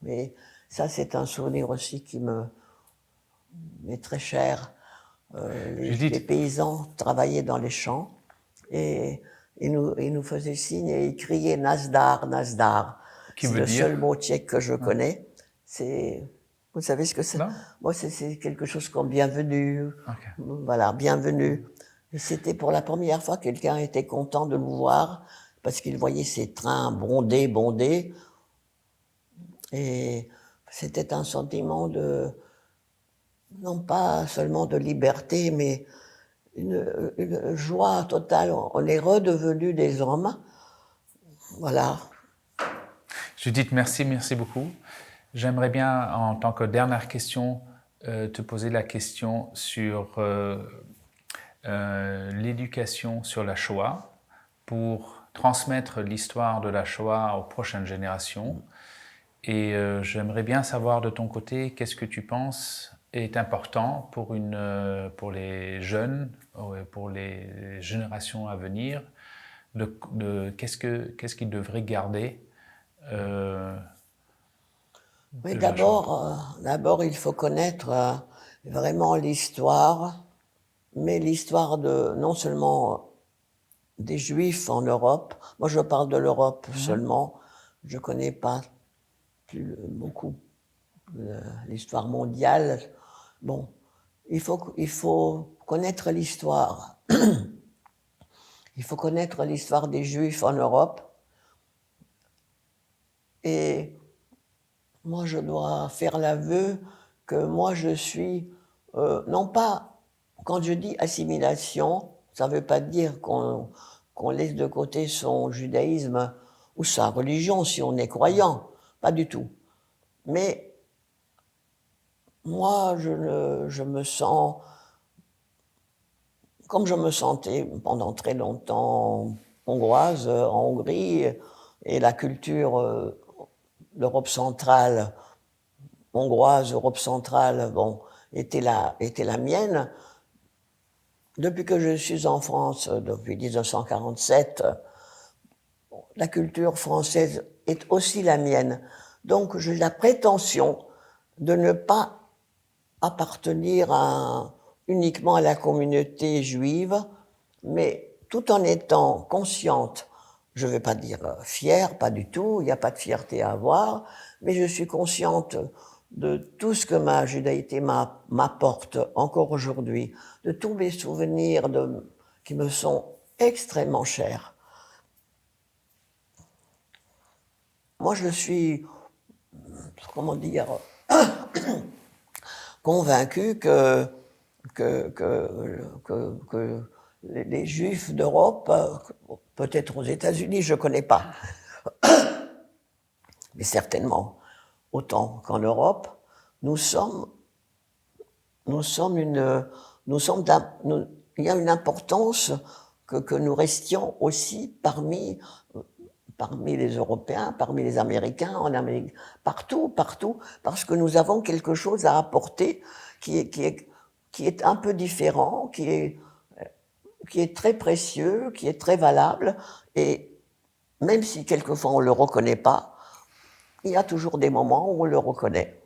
mais ça c'est un souvenir aussi qui m'est très cher. Les paysans travaillaient dans les champs et ils nous faisaient signe et ils criaient Nazdar, Nazdar. C'est le seul mot tchèque que je connais. Vous savez ce que c'est? Moi, c'est quelque chose comme bienvenue. Okay. Voilà, bienvenue. C'était pour la première fois que quelqu'un était content de nous voir parce qu'il voyait ces trains bondés. Et c'était un sentiment non pas seulement de liberté, mais une joie totale. On est redevenus des hommes. Voilà. Judith, merci beaucoup. J'aimerais bien, en tant que dernière question, te poser la question sur l'éducation sur la Shoah pour transmettre l'histoire de la Shoah aux prochaines générations. Et j'aimerais bien savoir de ton côté, qu'est-ce que tu penses est important pour les jeunes, pour les générations à venir, qu'est-ce qu'ils devraient garder Oui, d'abord, il faut connaître vraiment l'histoire, mais l'histoire non seulement des Juifs en Europe. Moi, je parle de l'Europe seulement. Je ne connais pas beaucoup l'histoire mondiale. Bon, il faut connaître l'histoire. Il faut connaître l'histoire des Juifs en Europe. Et moi, je dois faire l'aveu que moi, je suis, non pas, quand je dis assimilation, ça ne veut pas dire qu'on laisse de côté son judaïsme ou sa religion si on est croyant, pas du tout. Mais moi, je me sens comme je me sentais pendant très longtemps hongroise en Hongrie, et la culture d'Europe centrale, hongroise, Europe centrale, bon, était la mienne. Depuis que je suis en France, depuis 1947, la culture française est aussi la mienne. Donc j'ai la prétention de ne pas appartenir uniquement à la communauté juive, mais tout en étant consciente, je ne vais pas dire fière, pas du tout, il n'y a pas de fierté à avoir, mais je suis consciente de tout ce que ma judaïté m'apporte encore aujourd'hui, de tous mes souvenirs qui me sont extrêmement chers. Moi, je suis, comment dire, convaincu que les Juifs d'Europe, peut-être aux États-Unis, je ne connais pas, mais certainement autant qu'en Europe, il y a une importance que nous restions aussi parmi les Européens, parmi les Américains, en Amérique, partout, parce que nous avons quelque chose à apporter qui est un peu différent, qui est très précieux, qui est très valable, et même si quelquefois on ne le reconnaît pas, il y a toujours des moments où on le reconnaît.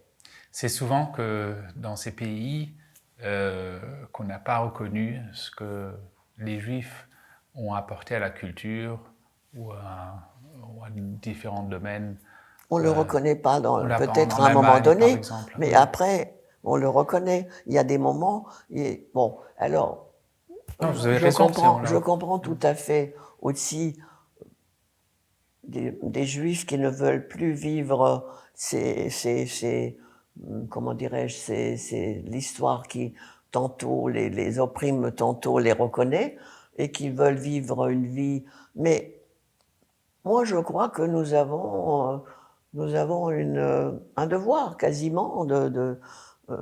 C'est souvent que dans ces pays qu'on n'a pas reconnu ce que les Juifs ont apporté à la culture ou à différents domaines. On ne le reconnaît pas peut-être à un moment donné, exemple, mais oui. Après, on le reconnaît. Il y a des moments, bon, alors, non, vous avez raison, je comprends tout à fait aussi des Juifs qui ne veulent plus vivre comment dirais-je, c'est l'histoire qui tantôt les opprime, tantôt les reconnaît, et qui veulent vivre une vie. Mais moi, je crois que nous avons un devoir quasiment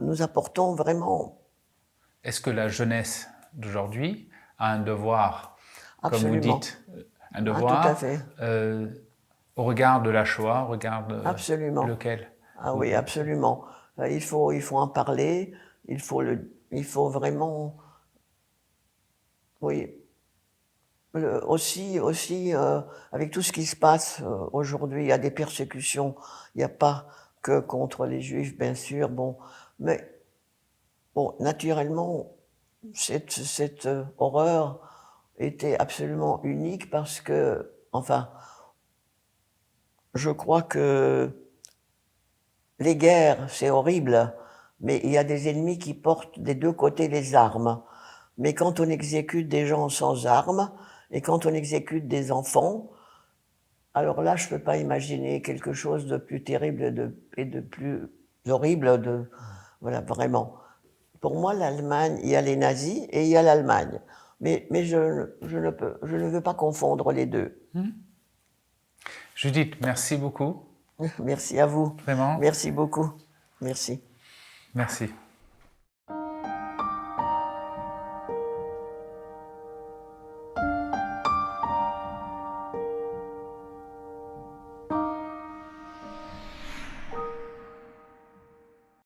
nous apportons vraiment. Est-ce que la jeunesse d'aujourd'hui a un devoir, Absolument. comme vous dites, un devoir tout à fait. Au regard de la Shoah, au regard de Absolument. lequel? Ah oui, absolument. Il faut en parler, il faut vraiment, oui, aussi avec tout ce qui se passe aujourd'hui, il y a des persécutions, il n'y a pas que contre les Juifs, bien sûr, bon, mais bon, naturellement, cette horreur était absolument unique parce que, enfin, je crois que les guerres, c'est horrible, mais il y a des ennemis qui portent des deux côtés les armes. Mais quand on exécute des gens sans armes, et quand on exécute des enfants, alors là, je ne peux pas imaginer quelque chose de plus terrible et de plus horrible. Voilà, vraiment. Pour moi, l'Allemagne, il y a les nazis et il y a l'Allemagne. Mais je ne veux pas confondre les deux. Judith, merci beaucoup. Merci à vous. Vraiment. Merci beaucoup. Merci. Merci.